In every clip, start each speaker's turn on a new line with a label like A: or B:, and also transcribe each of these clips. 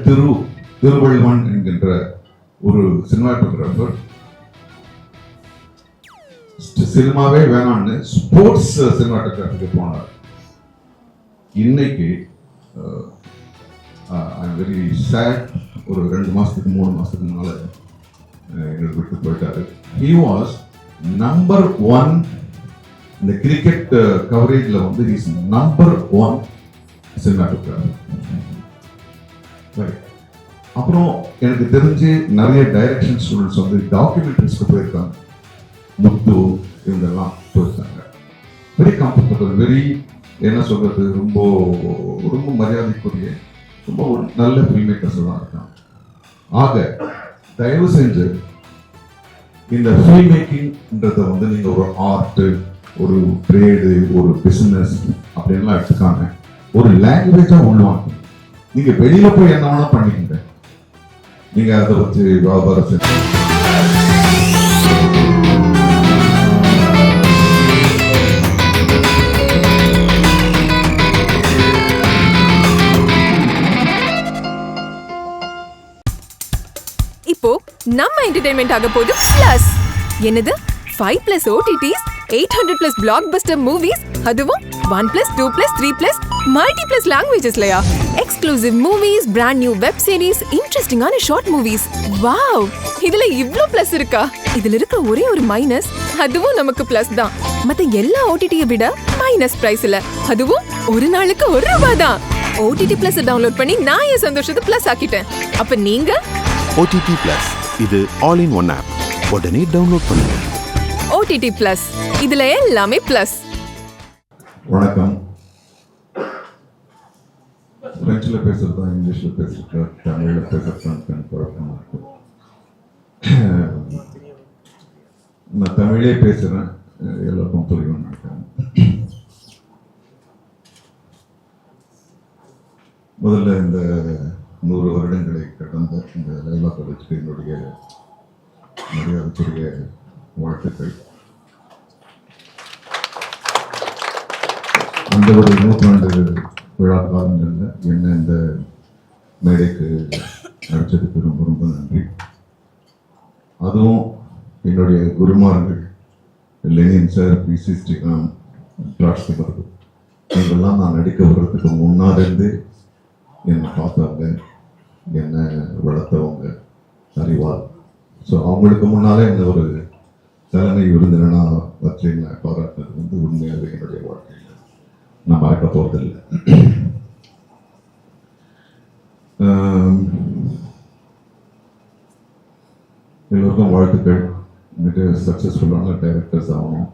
A: திருவள்ளுவன் என்கின்ற ஒரு சினிமாட்டோகிராஃபர் சினிமாவே வேணான்னு ஸ்போர்ட்ஸ் சினிமாட்டோகிராஃபிக்கு போனார். இன்னைக்கு வெரி சேட், ஒரு 2 மாசத்துக்கு 3 மாசத்துக்கு முன்னால எங்களுக்கு விட்டு போயிட்டாரு. ஹி வாஸ் நம்பர் 1 இந்த கிரிக்கெட் கவரேஜ்ல வந்து இஸ் நம்பர் 1 சினிமாட்டோகிராஃபர். அப்புறம் எனக்கு தெரிஞ்சு நிறைய டைரக்ஷன் ஸ்டூடெண்ட்ஸ் வந்து டாக்குமெண்ட்ரிஸ்க்கு போயிருக்காங்க. முத்து இவங்கெல்லாம் போயிருக்காங்க. வெரி கம்ஃபர்டபுள், வெரி என்ன சொல்றது, ரொம்ப ரொம்ப மரியாதைக்குரிய ரொம்ப ஒரு நல்ல ஃபில்ம் மேக்கர்ஸ் தான் இருக்காங்க. ஆக தயவு செஞ்சு இந்த ஃபில்ம் மேக்கிங்ன்றத வந்து நீங்க ஒரு ஆர்ட், ஒரு ட்ரேடு, ஒரு பிசினஸ் அப்படின்லாம் எடுத்துக்காங்க, ஒரு லாங்குவேஜா உள்வாங்க. நீங்க வெளியில போய் என்ன வேணா பண்ணிக்கங்க, நீங்க அதை வச்சு வியாபாரம் செஞ்சு
B: இப்போ நம்ம என்டர்டெயின்மெண்ட் ஆக போகுது பிளஸ். என்னது 5+ OTTs, 800+ பிளாக்பஸ்டர் மூவிஸ், அதுவும் 1+, 2+, 3+, மல்டி+ லாங்குவேஜஸ்லயா? Exclusive movies, brand new web series, இன்ட்ரெஸ்டிங்கான ஷார்ட் மூவிஸ். வாவ், இதுல இவ்ளோ பிளஸ் இருக்கா? இதுல இருக்க ஒரே ஒரு மைனஸ், அதுவும் நமக்கு பிளஸ் தான். மத்த எல்லா OTT-யை விட மைனஸ் பிரைஸ்ல, அதுவும் ஒரு நாளுக்கு ₹1 தான். OTT Plus டவுன்லோட் பண்ணி நான் என் சந்தோஷத்தை பிளஸ் ஆக்கிட்டேன். அப்ப நீங்க
C: OTT Plus, இது ஆல் இன் ஒன் ஆப். உடனே டவுன்லோட் பண்ணுங்க.
B: OTT Plus, இதுல எல்லாமே பிளஸ்.
A: வணக்கம். பிரெஞ்சில் பேசுறதா, இங்கிலீஷில் பேசுறதா, தமிழில் பேசுறதான் குழப்பமா இருக்கு. நான் தமிழே பேசுறேன், எல்லாருக்கும் புரியும் நினைக்கிறேன். முதல்ல இந்த 100 வருடங்களை கடந்த இந்த லைலா காலேஜுக்கு என்னுடைய மரியாதைக்குரிய வாழ்த்துக்கள். அந்த ஒரு 100 விழா காலங்களில் என்ன இந்த மேடைக்கு அழைச்சதுக்கு ரொம்ப ரொம்ப நன்றி. அதுவும் என்னுடைய குருமார்கள் லெனின் சார், PC ஸ்ரீராம், ராஜ்குமார், இவங்கெல்லாம் நான் நடிக்க வர்றதுக்கு முன்னாடிருந்து என்னை பார்த்தாங்க, என்னை வளர்த்தவங்க, அறிவார். ஸோ அவங்களுக்கு முன்னாலே இந்த ஒரு தலைமை விருந்தினா வச்சு என்னை பாராட்டுறது வந்து உண்மையாகவே என்னுடைய வாழ்க்கையில் நான் மறக்க போறதில்லை. எல்லோருக்கும் வாழ்த்துக்கள். மிக சக்ஸஸ்ஃபுல்லான டைரக்டர்ஸ் ஆகணும்,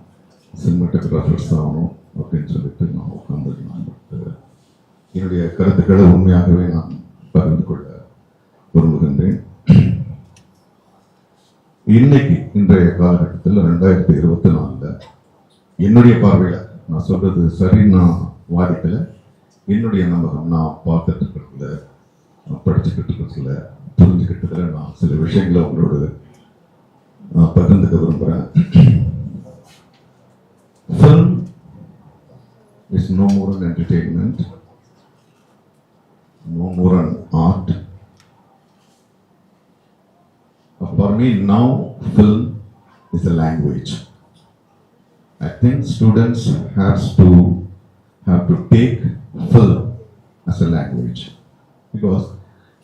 A: சினிமாட்டோகிராஃபர்ஸ் ஆகணும் அப்படின்னு சொல்லிட்டு நான் உட்காந்துருக்கேன். என்னுடைய கருத்துக்களை உண்மையாகவே நான் பகிர்ந்து கொள்ள விரும்புகின்றேன். இன்னைக்கு இன்றைய காலகட்டத்தில் 2024 என்னுடைய பார்வையில் நான் சொல்றது சரி, நான் வாதிக்கல, என்னுடைய நம்பகம், நான் பார்த்துட்டு இருக்கிறதுல, நான் படிச்சுக்கிட்டு இருக்கிறதுல, புரிஞ்சுக்கிட்டதுல நான் சில விஷயங்களை உங்களோட நான் பகிர்ந்துக்க விரும்புகிறேன். Film is no more an entertainment, no more an art. For me now, film is a language. I think students have to take film as a language, because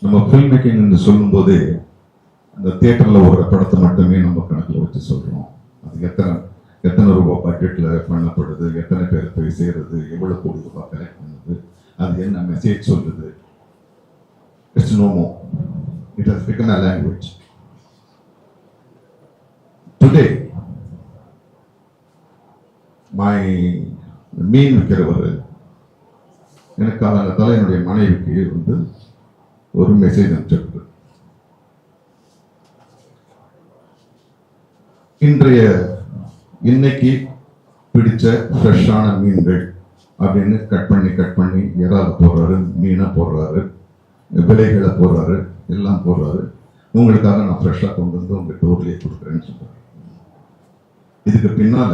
A: நம்ம ஃபில்ம் மேக்கிங் என்று சொல்லும்போது அந்த தியேட்டரில் ஒரு படத்தை மட்டுமே நம்ம கணக்கில் வச்சு சொல்கிறோம். அது எத்தனை ரூபாய் பட்ஜெட்டில் பண்ணப்படுது, எத்தனை பேர் போய் செய்கிறது, எவ்வளோ கோடி ரூபாய் கலெக்ட் பண்ணுது, அது என்ன மெசேஜ் சொல்லுது. It's no more. It has become a language. Today, my மீன் விற்கிறவர் எனக்கு காலங்கத்தால் என்னுடைய மனைவிக்கு வந்து ஒரு மெசேஜ் அனுப்பிச்சிருக்கு. இன்னைக்கு பிடிச்ச ஃப்ரெஷ்ஷான மீன்கள் அப்படின்னு கட் பண்ணி இறால் போடுறாரு, மீனை போடுறாரு, விலைகளை போடுறாரு, எல்லாம் போடுறாரு. உங்களுக்காக நான் ஃப்ரெஷ்ஷாக கொண்டு வந்து உங்க டோர்லேயே கொடுக்குறேன்னு சொல்றாரு. இதுக்கு பின்னால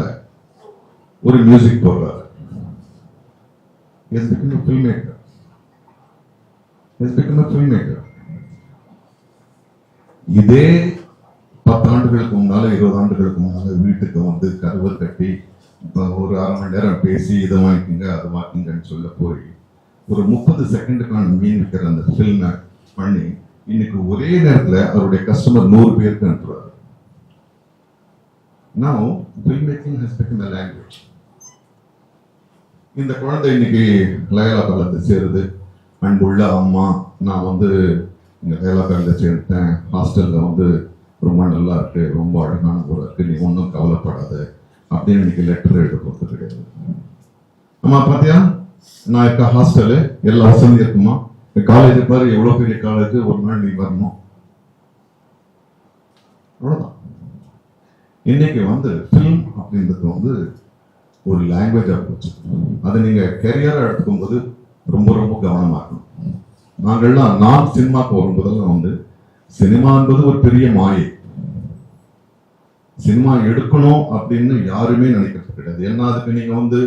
A: ஒரு மியூசிக் போடுறாரு. He has become a filmmaker. இதே 10 ஆண்டுகளுக்கு முன்னால 20 ஆண்டுகளுக்கு முன்னால வீட்டுக்கு வந்து கருவர் கட்டி ஒரு அரை மணி நேரம் பேசி இதை வாங்கிக்கோங்க அதை வாங்கிக்கங்கன்னு சொல்ல போய் ஒரு 30 செகண்டுக்கான மீன் விற்கிற அந்த ஃபில்மை பண்ணி இன்னைக்கு ஒரே நேரத்தில் அவருடைய கஸ்டமர் 100 பேருக்கு அனுப்புறாரு. Now filmmaking has become a language. இந்த குழந்தை இன்னைக்கு லயலா காலேஜ் சேருது. அன்புள்ள அம்மா, நான் வந்து இங்க லயலா காலேஜ் சேர்த்தேன், ஹாஸ்டல்ல வந்து ரொம்ப நல்லா இருக்கு, ரொம்ப அழகான ஊரா இருக்கு, நீ ஒன்றும் கவலைப்படாத அப்படின்னு இன்னைக்கு லெட்டர் எழுத போகிறது கிடையாது. அம்மா பாத்தியா, நான் இருக்க ஹாஸ்டலு எல்லா வசதியும் இருக்குமா, காலேஜ் பாரு எவ்வளவு பெரிய காலேஜ், ஒரு நாள் நீ வரணும், அவ்வளவுதான். இன்னைக்கு வந்து ஃபிலிம் அப்படின்றது வந்து ஒரு லாங்குவேஜா போச்சு. அதை நீங்க கெரியரா எடுத்துக்கும் போது ரொம்ப ரொம்ப கவனமா இருக்கணும். நாங்கள்லாம் நான் சினிமாக்கு வரும்போதெல்லாம் வந்து சினிமா என்பது ஒரு பெரிய மாயை. சினிமா எடுக்கணும் அப்படின்னு யாருமே நினைக்கிறது கிடையாது. ஏன்னா அதுக்கு நீங்க வந்து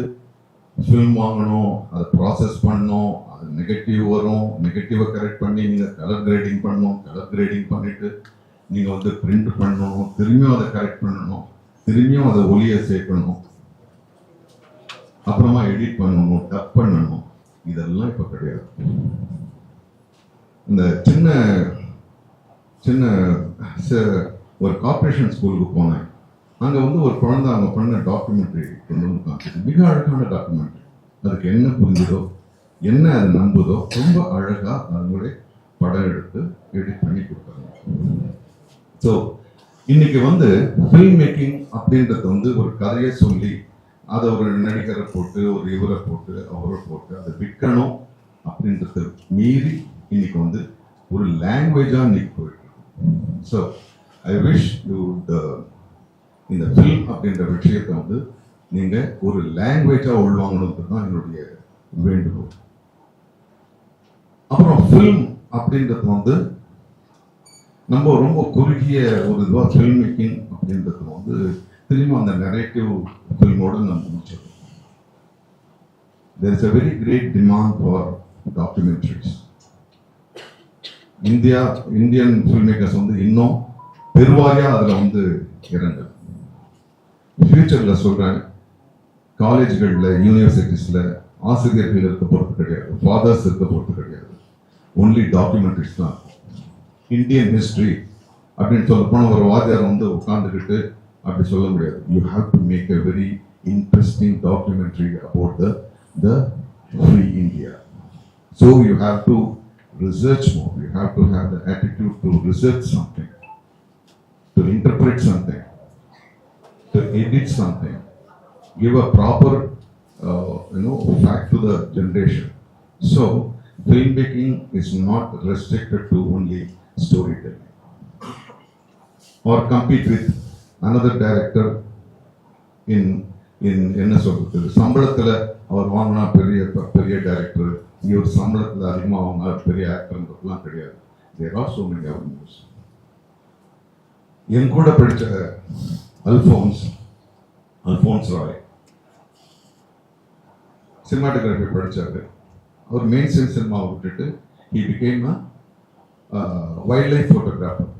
A: ஃபில்ம் வாங்கணும், அதை ப்ராசஸ் பண்ணணும், அது நெகட்டிவ் வரும், நெகட்டிவை கரெக்ட் பண்ணி நீங்க கலர் கிரேடிங் பண்ணணும், கலர் கிரேடிங் பண்ணிட்டு நீங்க வந்து பிரிண்ட் பண்ணணும், திரும்பியும் அதை கரெக்ட் பண்ணணும், திரும்பியும் அதை ஒளியை சேர்க்கணும், அப்புறமா எடிட் பண்ணணும், டப் பண்ணணும். இதெல்லாம் இப்ப கிடையாது. இந்த சின்ன சின்ன ஒரு கார்பரேஷன் ஸ்கூலுக்கு போனேன். அங்க வந்து ஒரு குழந்தை அவங்க பண்ண டாக்குமெண்ட்ரி கொண்டு வந்து காமிச்சது. மிக அழகான டாக்குமெண்ட்ரி. அதுக்கு என்ன புரிஞ்சுதோ, என்ன அது நம்புதோ, ரொம்ப அழகா அவங்களே படம் எடுத்து எடிட் பண்ணி கொடுத்தாங்க. ஸோ இன்னைக்கு வந்து ஃபில்ம் மேக்கிங் அப்படின்றது வந்து ஒரு கதையை சொல்லி அதை ஒரு நடிகரை போட்டு ஒரு இவரை போட்டு அவரை போட்டு அதை விற்கணும் அப்படின்றது மீறி இன்னைக்கு வந்து ஒரு லாங்குவேஜா இன்னைக்கு போயிட்டு இருக்கு. ஸோ ஐ விஷ் யூ இந்த ஃபில்ம் அப்படின்ற விஷயத்தை வந்து நீங்க ஒரு லாங்குவேஜா உள்வாங்கணுன்றது தான் என்னுடைய வேண்டுகோள். அப்புறம் ஃபில்ம் அப்படின்றது வந்து நம்ம ரொம்ப குறுகிய ஒரு இதுவாக ஃபில்ம் மேக்கிங் அப்படின்றது வந்து திரும்ப அந்த நரேட்டிவ் ஃபில்மோட நம்ம முடிச்சிடும். There is a very great demand for documentaries. Indian film makers வந்து இன்னும் பெருவாரியா அதுல வந்து இறங்கு. ஃபியூச்சர்ல சொல்றேன், காலேஜ்களில் யூனிவர்சிட்டிஸ்ல ஆசிரியர்கள் இருக்க போறது கிடையாது, ஃபாதர்ஸ் இருக்க போறது கிடையாது, ஒன்லி டாக்குமெண்ட்ரிஸ் தான். இந்தியன் ஹிஸ்டரி அப்படின்னு சொல்ல போன ஒரு வாத்தியார் வந்து உட்கார்ந்துக்கிட்டு அப்படி சொல்ல முடியாது. You have to make a very interesting documentary about the free India. So you have to research more. You have to have the attitude to research something, to interpret something, to edit something, give a proper fact to the generation. So filmmaking is not restricted to only storytelling or compete with another director in என்ன சொல்றது, சம்பளத்துல அவர் வாங்கினா பெரிய director, இவர் சம்பளத்துல அதிகமா வாங்கினா பெரிய ஆக்டர்ன்றதுலாம் கிடையாது. There are so many avenues. என் கூட படிச்ச அல்போன்ஸ் ராய் சினிமாட்டோகிராஃபி படிச்சாரு. அவர் மெயின் ஸ்ட்ரீம் சினிமாவை விட்டுட்டு he became a wildlife photographer.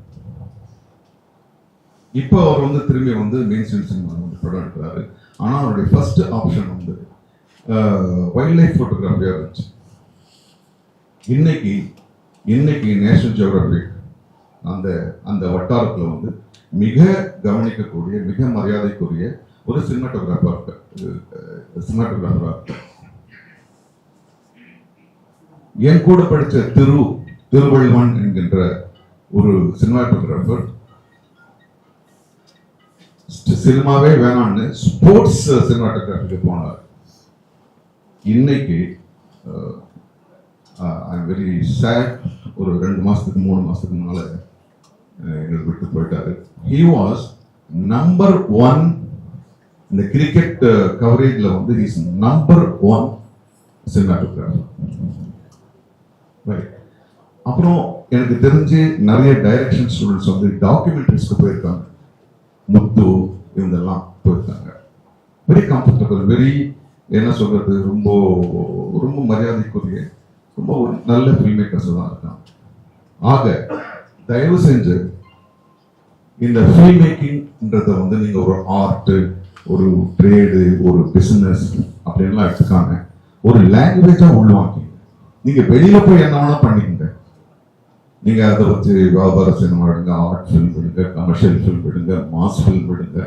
A: இப்போ அவர் வந்து திரும்பி வந்து மெயின் ஸ்ட்ரீம் சினிமா வந்து படம் எடுக்கிறாரு. ஆனால் அவருடைய ஃபர்ஸ்ட் ஆப்ஷன் வந்து வைல்ட் லைஃப் போட்டோகிராஃபியாக இருந்துச்சு. இன்னைக்கு நேஷனல் ஜியோகிராஃபிக் அந்த வட்டாரத்தில் வந்து மிக கவனிக்கக்கூடிய, மிக மரியாதைக்குரிய ஒரு சினிமாட்டோகிராஃபராக இருக்கு. என் கூட படித்த திருவள்ளுவன் என்கின்ற ஒரு சினிமாட்டோகிராஃபர் சினிமாவே வேணான்னு ஸ்போர்ட்ஸ் சினிமாட்டோகிராஃபிக்கு போனார். இன்னைக்கு ஐ எம் வெரி சேட், ஒரு 2 மாசத்துக்கு 3 மாசத்துக்கு முன்னால எங்களுக்கு விட்டு போயிட்டாரு. ஹி வாஸ் நம்பர் 1 இந்த கிரிக்கெட் கவரேஜ்ல வந்து இஸ் நம்பர் 1 சினிமாட்டோகிராஃபர். அப்புறம் எனக்கு தெரிஞ்சு நிறைய டைரக்ஷன் ஸ்டூடெண்ட்ஸ் வந்து டாக்குமெண்ட்ரிஸ்க்கு போயிருக்காங்க. முத்து இவங்கெல்லாம் போயிருக்காங்க. வெரி கம்ஃபர்டபுள், வெரி என்ன சொல்றது, ரொம்ப ரொம்ப மரியாதைக்குரிய, ரொம்ப ஒரு நல்ல ஃபில்ம் மேக்கர்ஸ் தான் இருக்காங்க. ஆக தயவு செஞ்சு இந்த ஃபில்ம் மேக்கிங்ன்றத வந்து நீங்க ஒரு ஆர்ட், ஒரு ட்ரேடு, ஒரு பிசினஸ் அப்படின்லாம் எடுத்துக்காம ஒரு லாங்குவேஜா உள்வாங்கிங்க. நீங்க வெளியில போய் என்ன வேணா பண்ணிக்கங்க. நீங்க அதை வச்சு வியாபார சினிமா எடுங்க, ஆர்ட் ஃபில்ம் எடுங்க, கமர்ஷியல் ஃபில்ம் எடுங்க, மாஸ் ஃபில்ம் எடுங்க,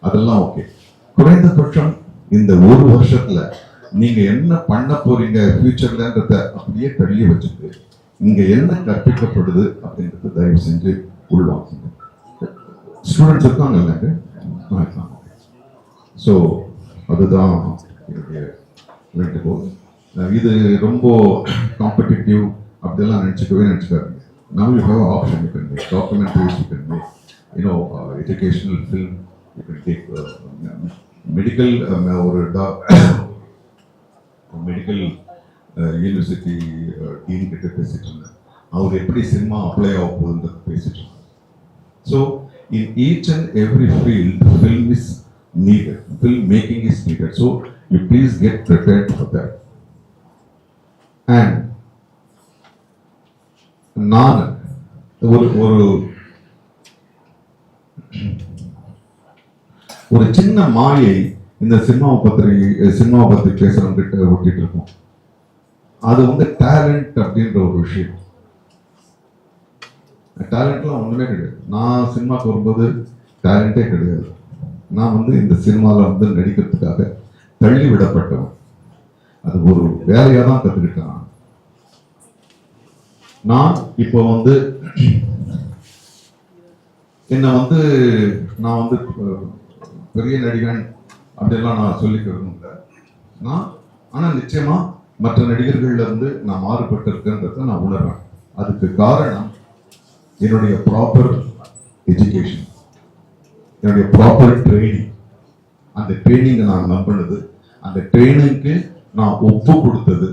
A: அதெல்லாம் ஓகே. குறைந்தபட்சம் இந்த ஒரு வருஷத்துல நீங்க என்ன பண்ண போறீங்க ஃபியூச்சர்லன்றத அப்படியே தள்ளி வச்சுட்டு இங்க என்ன கற்பிக்கப்படுது அப்படின்றத தயவு செஞ்சு உள்வாங்குங்க. ஸ்டூடெண்ட்ஸ் இருக்காங்க இல்லைங்க, ஸோ அதுதான் என்னுடைய வேண்டுகோள். இது ரொம்ப காம்படிட்டிவ் அப்படியெல்லாம் நினைச்சுக்காதீங்க. Now you have an option. You can make documentaries, you can make, educational film, you can take medical medical university dean கிட்ட பேசிட்டு இருந்தேன். அவர் எப்படி சினிமா அப்ளை ஆக போகுதுன்றது பேசிட்டு இருந்தாங்க. So in each and every field, film is needed. Film making is needed. So you please get prepared for that. And நான் ஒரு சின்ன மாயை இந்த சினிமா பத்தி பேசுறவங்கிட்ட ஒட்டிட்டு இருக்கோம். அது வந்து டேலண்ட் அப்படின்ற ஒரு விஷயம். டேலண்ட்லாம் ஒண்ணுமே கிடையாது. நான் சினிமாக்கு வரும்போது டேலண்டே கிடையாது. நான் வந்து இந்த சினிமாவில் வந்து நடிக்கிறதுக்காக தள்ளி விடப்பட்டவன். அது ஒரு வேலையா தான் கத்துக்கிட்டேன். நான் இப்போ வந்து நான் வந்து பெரிய நடிகன் அப்படிலாம் நான் சொல்லிக்கிறதும் இல்லை. ஆனால் நிச்சயமா மற்ற நடிகர்கள்ல இருந்து நான் மாறுபட்டு இருக்கேன்றத நான் உணர்றேன். அதுக்கு காரணம் என்னுடைய ப்ராப்பர் எஜுகேஷன், என்னுடைய ப்ராப்பர் ட்ரைனிங். அந்த ட்ரைனிங்கை நான் நம்பினது, அந்த ட்ரைனிங்க்கு நான் ஒப்பு கொடுத்தது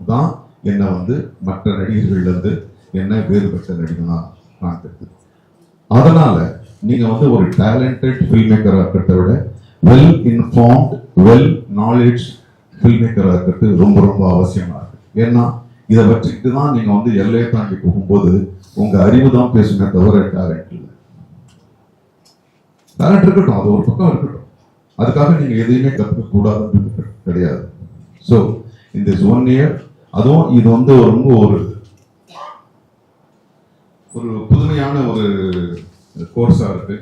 A: தான் என்னை வந்து மற்ற நடிகர்கள்ல இருந்து என்ன வேறுபட்ட நடிகனா காண்கிறது. அதனால நீங்க வந்து ஒரு டேலண்டட் ஃபில்ம் மேக்கரா இருக்கிறத விட well informed, well knowledge film மேக்கரா இருக்கிறது ரொம்ப ரொம்ப அவசியமா இருக்கு. ஏன்னா இதை வச்சுக்கிட்டு தான் நீங்க வந்து எல்லையை தாண்டி போகும்போது உங்க அறிவு தான் பேசுமே தவிர டேலண்ட் இல்லை. டேலண்ட் இருக்கட்டும், அது ஒரு பக்கம் இருக்கட்டும், அதுக்காக நீங்க எதையுமே கற்றுக்க கூடாதுன்றது கிடையாது. ஸோ இந்த 1 year, அதுவும் இது வந்து ரொம்ப ஒரு புதுமையான ஒரு கோர்ஸா இருக்கு.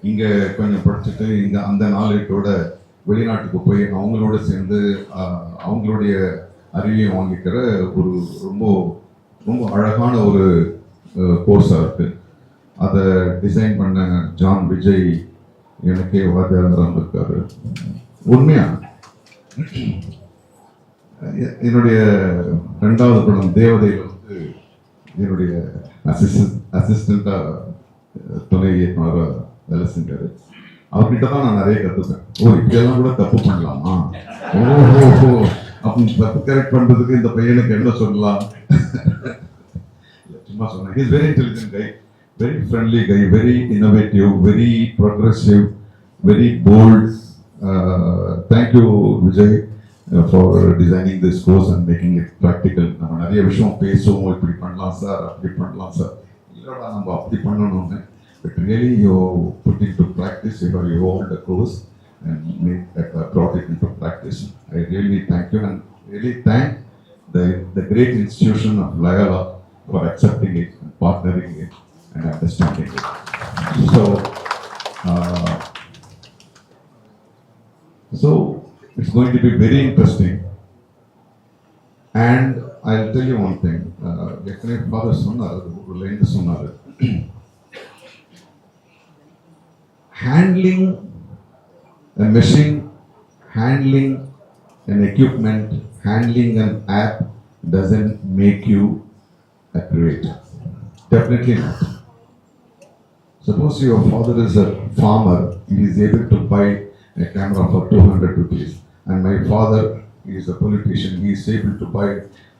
A: இங்க கொஞ்சம் படிச்சுட்டு இங்க அந்த நாலேஜோட வெளிநாட்டுக்கு போய் அவங்களோட சேர்ந்து அவங்களுடைய அறிவையும் வாங்கிக்கிற ஒரு ரொம்ப ரொம்ப அழகான ஒரு கோர்ஸா இருக்கு. அதை டிசைன் பண்ண ஜான் விஜய் எனக்கே வாத்தியாரம் இருக்காரு. உண்மையா என்னுடைய 2வது படம் தேவதையில வந்து என்னுடைய அசிஸ்டண்டா துணை இயக்குனரா வேலை செஞ்சாரு. அவர்கிட்ட தான் நான் நிறைய கற்றுப்பேன். இப்படியெல்லாம் கூட தப்பு பண்ணலாமா, ஓஹோ அப்படின்னு தப்பு கரெக்ட் பண்றதுக்கு இந்த பையனுக்கு என்ன சொல்லலாம் சும்மா சொன்னேன். He is very intelligent guy, very friendly guy, very innovative, very progressive, very bold. Thank you Vijay for designing this course and making it practical. நம்ம நிறைய விஷயம் பேசுவோம், இப்படி பண்ணலாம் சார், அப்படி பண்ணலாம் சார், இல்லடா நம்ம அப்படி பண்ணணும்னு. But really you put into practice, you have evolved the course and brought it into practice. I really thank you and really thank the great institution of Loyola for accepting it and partnering it and understanding it. So it's going to be very interesting. And I'll tell you one thing. Yesterday father சொன்னாரு, handling a machine, handling an equipment, handling an app doesn't make you a creator. Definitely not. Suppose your father is a farmer, he is able to buy a camera for 200 rupees. And my father is a politician, he is able to buy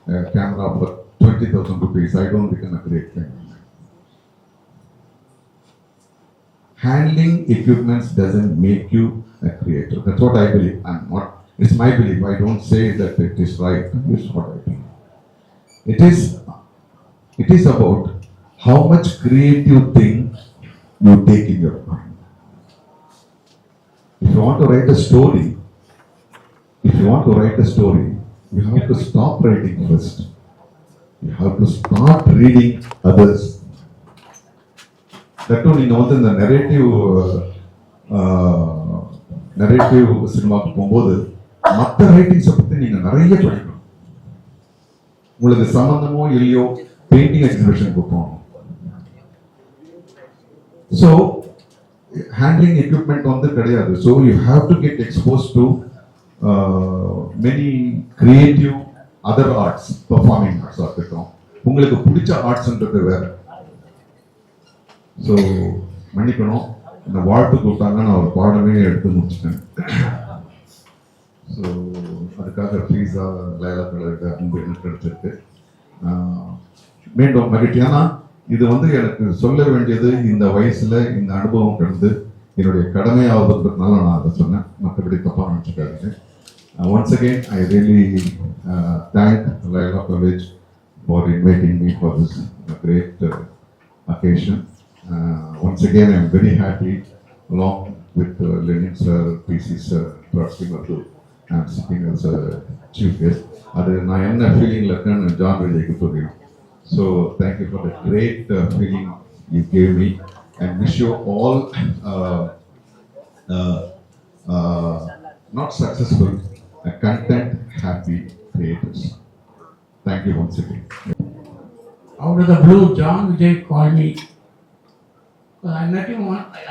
A: a camera for 20,000 rupees. I don't become a great cameraman. Handling equipments doesn't make you a creator. That's what I believe. It's my belief. I don't say that it is right. It's what I believe. It is about how much creative thing you take in your mind. If you want to write a story, you have to stop writing first. You have to start reading others. That too, நீங்க வந்து இந்த narrative சினிமாவுக்கு போகும்போது மற்ற ரைட்டிங்ஸை பற்றி நீங்க நிறைய படிக்கணும். உங்களுக்கு சம்பந்தமோ இல்லையோ பெயிண்டிங் எக்ஸிபிஷனுக்கு போகணும். ஸோ ஹேண்ட்லிங் எக்யூப்மெண்ட் வந்து கிடையாது. So you have to get expose to many creative other arts, performing arts இருக்கட்டும். உங்களுக்கு பிடிச்ச ஆர்ட்ஸ்ன்றது வேற. ஸோ மன்னிக்கணும், இந்த வாழ்த்து கொடுத்தாங்க, நான் ஒரு பாடமே எடுத்து முடிச்சிட்டேன். ஸோ அதுக்காக ப்ளீஸா லைலா கலருக்கு அன்பு எனக்கு கிடைச்சிருக்கு. மீண்டும் மகிழ்ச்சி. ஏன்னா இது வந்து எனக்கு சொல்ல வேண்டியது இந்த வயசுல இந்த அனுபவம் கடந்து என்னுடைய கடமையாவதுன்றதுனால நான் அதை சொன்னேன். மற்றபடி தப்பா நினைச்சுக்காதீங்க. Once again, I really thank Laila College for inviting me for this great occasion. Once again, I am very happy, along with Lenin sir, PC sir, Trotsky Mathu, I am sitting as a chief guest. அது நான் என்ன ஃபீலிங்கில் இருக்கேன்னு John விஜய்க்கு தெரியும். So thank you for the great feeling you gave me, and wish you all not successful, content happy creators. Thank you once again.
D: Out of the blue, John Vijay called me. I met him.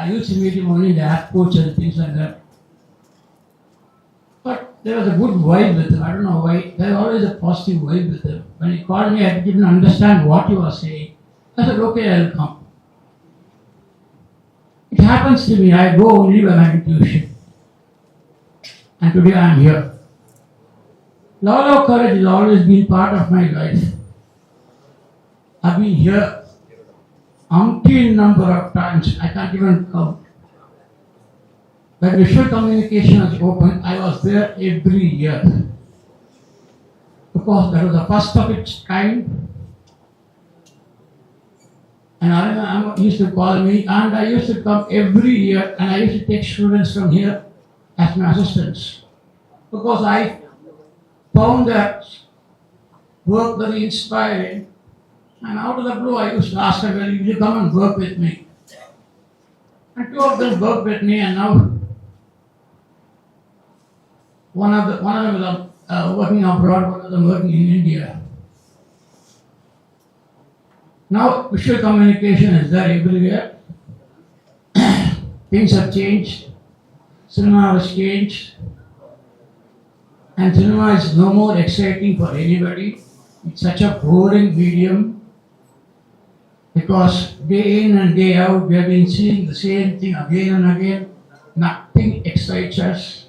D: I used to meet him only in the airports and things like that. But there was a good vibe with him. I don't know why. There was always a positive vibe with him. When he called me, I didn't understand what he was saying. I said, okay, I'll come. It happens to me. I go only when I'm in tuition. And today I am here. Law College has always been part of my life. I've been here umpteen number of times. I can't even count. When visual communication was open, I was there every year. Because that was the first of its kind. And I used to call me, and I used to come every year, and I used to take students from here as my assistants. Because I found that work very inspiring, and out of the blue I used to ask them, well, will you come and work with me? And two of them worked with me, and now one of them is working abroad, one of them working in India. Now visual communication is there everywhere. Things have changed, cinema has changed. And cinema is no more exciting for anybody. It's such a boring medium because day in and day out we have been seeing the same thing again and again. Nothing excites us.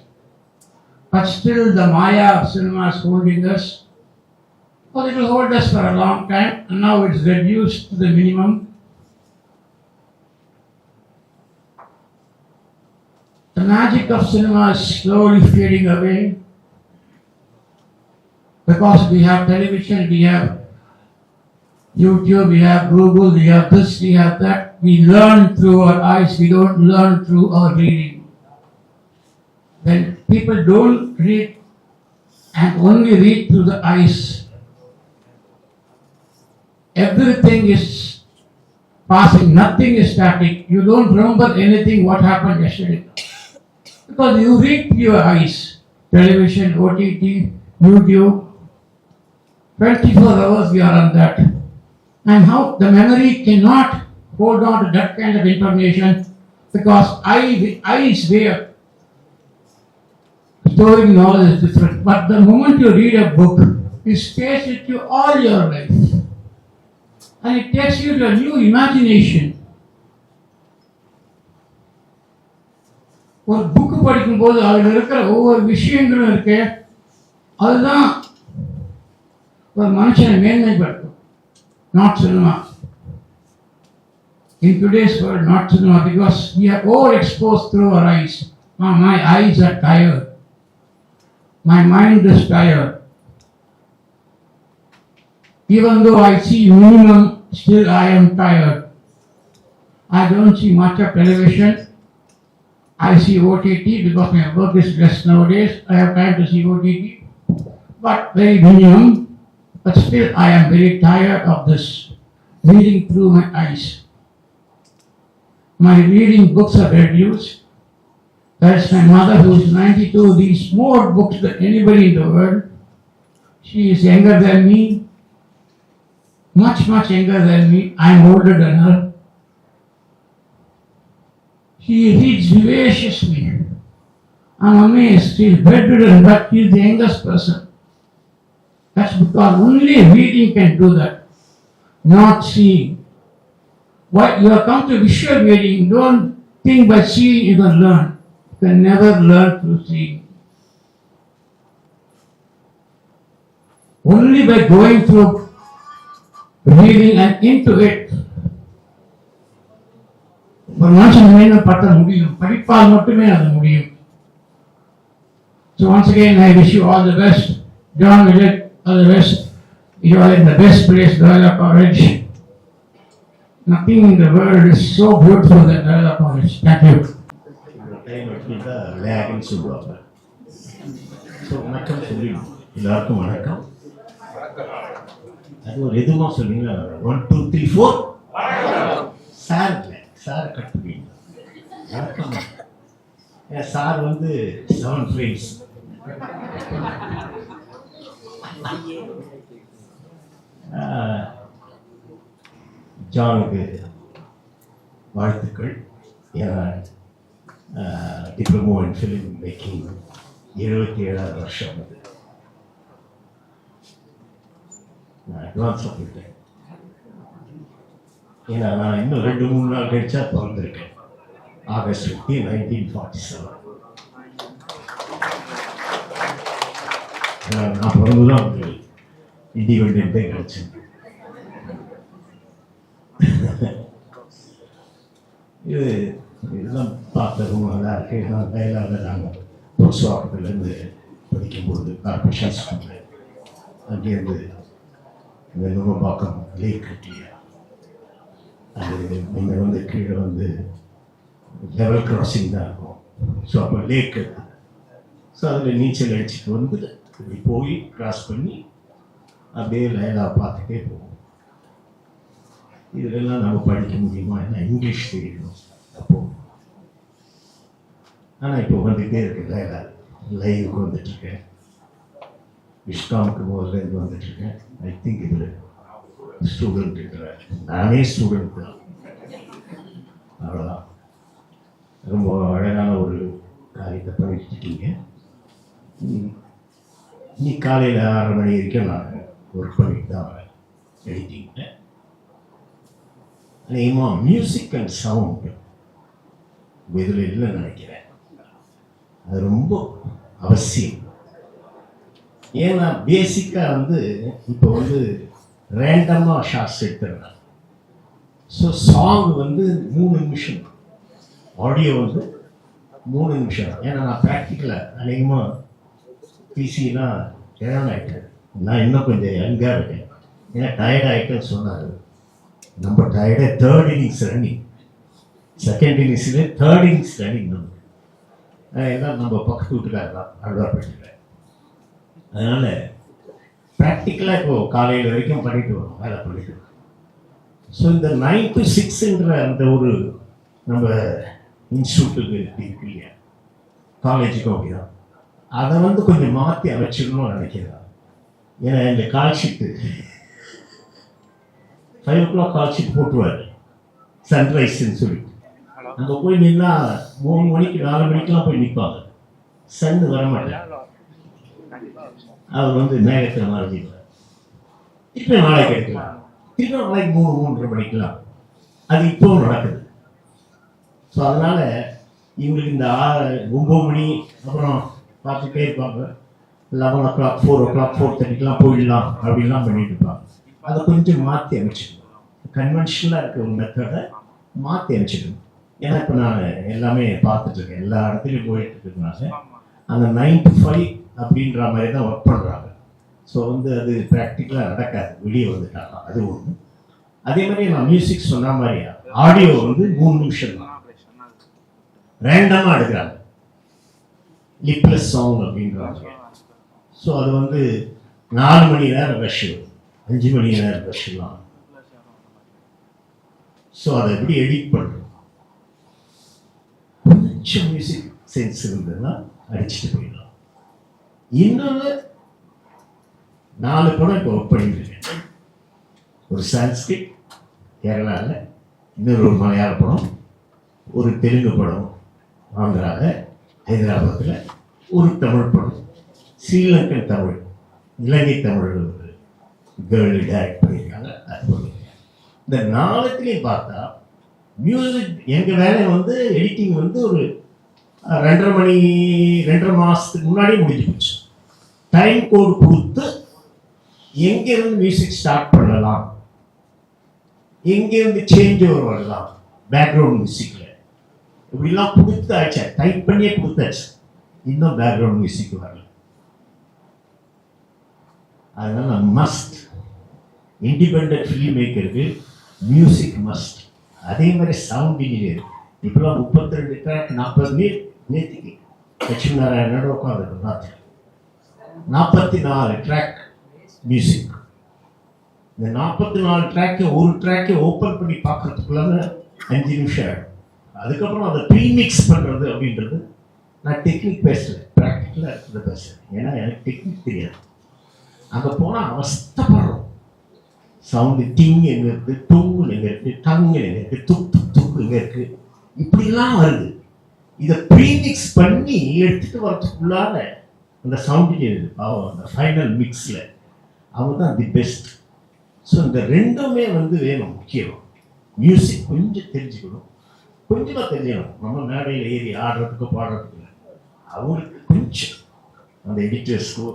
D: But still the maya of cinema is holding us. Well, it will hold us for a long time, and now it's reduced to the minimum. The magic of cinema is slowly fading away. Because we have television, we have YouTube, we have Google, we have this, we have that. We learn through our eyes, we don't learn through our reading. When people don't read and only read through the eyes, everything is passing, nothing is static. You don't remember anything what happened yesterday. Because you read through your eyes, television, OTT, YouTube, 24 hours we are on that. And how the memory cannot hold on to that kind of information because eyes way of storing knowledge is different. But the moment you read a book, it stays with you all your life. And it takes you to a new imagination. ஒரு book படிக்கும்போது அதில் இருக்கிற ஒவ்வொரு விஷயங்களும் இருக்கு, அதுதான் ஒரு மனுஷனை மேன்மைப்படுத்தும். Not cinema. In today's world, not cinema, because we are overexposed through our eyes. My eyes are tired. My mind is tired. Even though I see minimum, still I am tired. I don't see much of television. I see OTT because my work is less nowadays. I have time to see OTT, but very minimum. But still, I am very tired of this reading through my eyes. My reading books are reduced. That's my mother, who is 92, reads more books than anybody in the world. She is younger than me, much younger than me. I am older than her. She reads vivaciously. I'm amazed. She is bedridden, but she is the youngest person. That's because only reading can do that, not seeing. Why you have come to visual reading, don't think by seeing you can learn. You can never learn through seeing. Only by going through reading and into it. ஒரு மனுஷன் வேணும் பார்த்தா முடியும், படிப்பால் மட்டுமே அது முடியும். So once again I wish you all the best. John Willett, all the best. You are in the best place, Loyola College. Nothing in the world is so beautiful than Loyola College. Thank you.
E: லேக்னு சொல்லுவாங்க. So வணக்கம் சொல்லி எல்லாருக்கும் வணக்கம். அது ஒரு எதுவும் சொல்லுங்க. 1 2 3 4 sir இல்லை, சார் கட்டுவீங்க. வணக்கம். என் சார் வந்து 7 ஃப்ரெண்ட்ஸ். ஜானுக்கு வாழ்த்துக்கள். ஏன்னா டிப்ளமோ இன் ஃபிலிம் மேக்கிங் 77வது வருஷம் அது. நான் அட்வான்ஸாக போயிட்டேன். ஏன்னா நான் இன்னும் 2-3 நாள் கழிச்சா பிறந்திருக்கேன். ஆகஸ்ட் 15, 1947. நான் பிறந்துதான் வந்து இண்டிபெண்டே கிடைச்சேன். இதெல்லாம் பார்த்ததும் நல்லா இருக்கு. நான் டைலாக நாங்கள் புதுசாக்கத்துலேருந்து படிக்கும்போது கார்பரேஷன் ஸ்கூலில் அங்கேருந்து இந்த நுங்கம்பாக்கம் லேக் இல்லையா, அது நீங்கள் வந்து கீழே வந்து லெவல் கிராசிங் தான் இருக்கும். ஸோ அப்போ லேக் ஸோ அதில் நீச்சல் அடிச்சுட்டு வந்து இப்படி போய் கிராஸ் பண்ணி அப்படியே லைலா பார்த்துட்டே போவோம். இதெல்லாம் நம்ம படிக்க முடியுமா? ஏன்னா இங்கிலீஷ் தெரியணும் அப்போது. ஆனால் இப்போ வந்துகிட்டே இருக்கு லைலா, லைவுக்கு வந்துட்டுருக்கேன். விஸ்காமுக்கு முதல்ல இருந்து வந்துட்டுருக்கேன். ஐ திங்க் இதில் ஸ்டூடெண்ட் இருக்கிறேன். நானே ஸ்டூடெண்ட் தான். அவ்வளோதான். ரொம்ப அழகான ஒரு காரியத்தை பண்ணிட்டு இருக்கீங்க. நீ காலையில் 6:30 மணி வரைக்கும் நான் ஒர்க் பண்ணிட்டு தான் எழுதிட்டேன். அதிகமாக மியூசிக் அண்ட் சவுண்ட் இதில் இல்லைன்னு நினைக்கிறேன். அது ரொம்ப அவசியம். ஏன்னா பேசிக்காக வந்து இப்போ வந்து ரேண்டமாக ஷார்ட்ஸ் எடுத்துடுறேன். ஸோ சாங் வந்து 3 நிமிஷம், ஆடியோ வந்து 3 நிமிஷம். ஏன்னா நான் ப்ராக்டிக்கலாக அதிகமாக பிசிலாம் டயர்ட் ஆகிட்டேன். நான் இன்னும் கொஞ்சம் யங்காக இருக்கேன். ஏன்னா டயர்ட் ஆகிட்டேன்னு சொன்னார். நம்ம டயர்டே 3rd innings running, 2nd இன்னிங்ஸ்லேயே 3rd innings running. நம்ம எல்லாம் நம்ம பக்கத்து வீட்டுக்காரர் தான் அழுவாப்பட்டிருக்கேன். அதனால் ப்ராக்டிக்கலாக இப்போது காலையில் வரைக்கும் பண்ணிட்டு வரோம், வேலை பண்ணிட்டு வரோம். ஸோ இந்த 9 to 6ன்ற அந்த ஒரு நம்ம இன்ஸ்டியூட்டுக்கு இருக்கு இல்லையா, காலேஜுக்கும் அப்படிதான். அதை வந்து கொஞ்சம் மாற்றி அமைச்சிடணும்னு நினைக்கிறேன். ஏன்னா இந்த கால் ஷீட்டு 5 o'clock கால் ஷீட் போட்டுருவார் சன்ரைஸ்ன்னு சொல்லி. அங்கே போய் நின்னா 3 மணிக்கு 4 மணிக்கெலாம் போய் நிற்பாங்க. சன்னு வரமாட்டேன். அவர் வந்து மேகத்தில் மறைஞ்சிடுவார். திருப்பி நாளைக்கு எடுக்கலாம், திருப்பி நாளைக்கு 3-3:30 மணிக்கெலாம். அது இப்போவும் நடக்குது. ஸோ அதனால் இவங்களுக்கு இந்த 9 மணி அப்புறம் பார்த்துட்டே இருப்பாங்க. 11 o'clock 4 o'clock 4:30 போயிடலாம் அப்படின்லாம் பண்ணிட்டு இருப்பாங்க. அதை கொஞ்சம் மாற்றி அமைச்சிக்கணும். கன்வென்ஷனலாக இருக்க ஒரு மெத்தடை மாற்றி அமைச்சிக்கணும். ஏன்னா இப்போ நான் எல்லாமே பார்த்துட்ருக்கேன், எல்லா இடத்துலையும் போயிட்டு இருக்கிறதுனால அந்த 9 to 5 அப்படின்ற மாதிரி தான் ஒர்க் பண்ணுறாங்க. ஸோ வந்து அது ப்ராக்டிக்கலாக நடக்காது, வெளியே வந்துட்டாங்க. அது ஒன்று. அதே மாதிரி நான் மியூசிக் சொன்ன மாதிரி ஆடியோ வந்து 3 நிமிஷம் தான், ரேண்டமா எடுக்கிறாங்க. லிப்லெஸ் சாங் அப்படின்றாங்க. ஸோ அது வந்து 4 மணி நேரம் ரஷ், 5 மணி நேரம் ரஷ்லாம். ஸோ அதை எப்படி எடிட் பண்ணுறோம்? கொஞ்சம் மியூசிக் சென்ஸ் இருந்ததுன்னா அடிச்சுட்டு போயிடலாம். இன்னொன்று 4 படம் இப்போ ஒர்க் பண்ணிட்டுருக்கேன். ஒரு சான்ஸ்கிரிட் கேரளாவில், இன்னொரு மலையாள படம், ஒரு தெலுங்கு படம் ஆந்திராவில், ஹைதராபாத்தில் ஒரு தமிழ் படம், ஸ்ரீலங்கன் தமிழ், இலங்கை தமிழ் ஒரு கேர்ள் டைரக்ட் பண்ணியிருக்காங்க. அது பண்ணியிருக்கேன். இந்த 4த்துலேயும் பார்த்தா மியூசிக் எங்கள் வேலை வந்து எடிட்டிங் வந்து ஒரு 2.5 மாதத்துக்கு முன்னாடியே முடிஞ்சு போச்சு. டைம் கோடு கொடுத்து எங்கேருந்து மியூசிக் ஸ்டார்ட் பண்ணலாம், எங்கேருந்து சேஞ்ச் ஓவர் வரலாம், பேக்ரவுண்ட் மியூசிக்கில் இப்படிலாம் கொடுத்தாச்சு, டைப் பண்ணியே கொடுத்தாச்சு. இன்னும் பேக்ரவுண்ட் மியூசிக் வரல. அதனால மஸ்ட் இண்டிபெண்டன்ட் ஃபிலிம் மேக்கருக்கு மியூசிக் மஸ்ட். அதே மாதிரி சவுண்ட் இன்ஜினியர் இப்போலாம் 32 ட்ராக் 40 நேற்றுக்கு லட்சுமி நாராயணோட உட்காந்துருக்கு. 44 ட்ராக் மியூசிக். இந்த 44 ட்ராக்கை ஒரு ட்ராக்கை ஓப்பன் பண்ணி பார்க்கறதுக்குள்ள 5 நிமிஷம் ஆகிடும். அதுக்கப்புறம் அதை ப்ரீமிக்ஸ் பண்ணுறது அப்படின்றது நான் டெக்னிக் பேசுகிறேன், ப்ராக்டிக்கலாக இருக்கிறத பேசுகிறேன். ஏன்னா எனக்கு டெக்னிக் தெரியாது. அங்கே போனால் அவஸ்தப்படுறோம். சவுண்டு டிங் எங்கே இருக்குது, டூங்குன்னு எங்கே இருக்குது, டங்கு எங்கே இருக்குது, துக்கு எங்கே இருக்குது, இப்படிலாம் வருது. இதை ப்ரீமிக்ஸ் பண்ணி எடுத்துகிட்டு வரதுக்குள்ளார அந்த சவுண்டு அந்த ஃபைனல் மிக்ஸில் அவங்க தான் தி பெஸ்ட். ஸோ இந்த ரெண்டுமே வந்து வேணும். முக்கியம் மியூசிக் கொஞ்சம் தெரிஞ்சுக்கணும், கொஞ்சமாக தெரியணும். நம்ம மேடையில் ஏறி ஆடுறதுக்கோ பாடுறதுக்கு அவங்களுக்கு கொஞ்சம் அந்த எடிட்டர்ஸ்க்கோ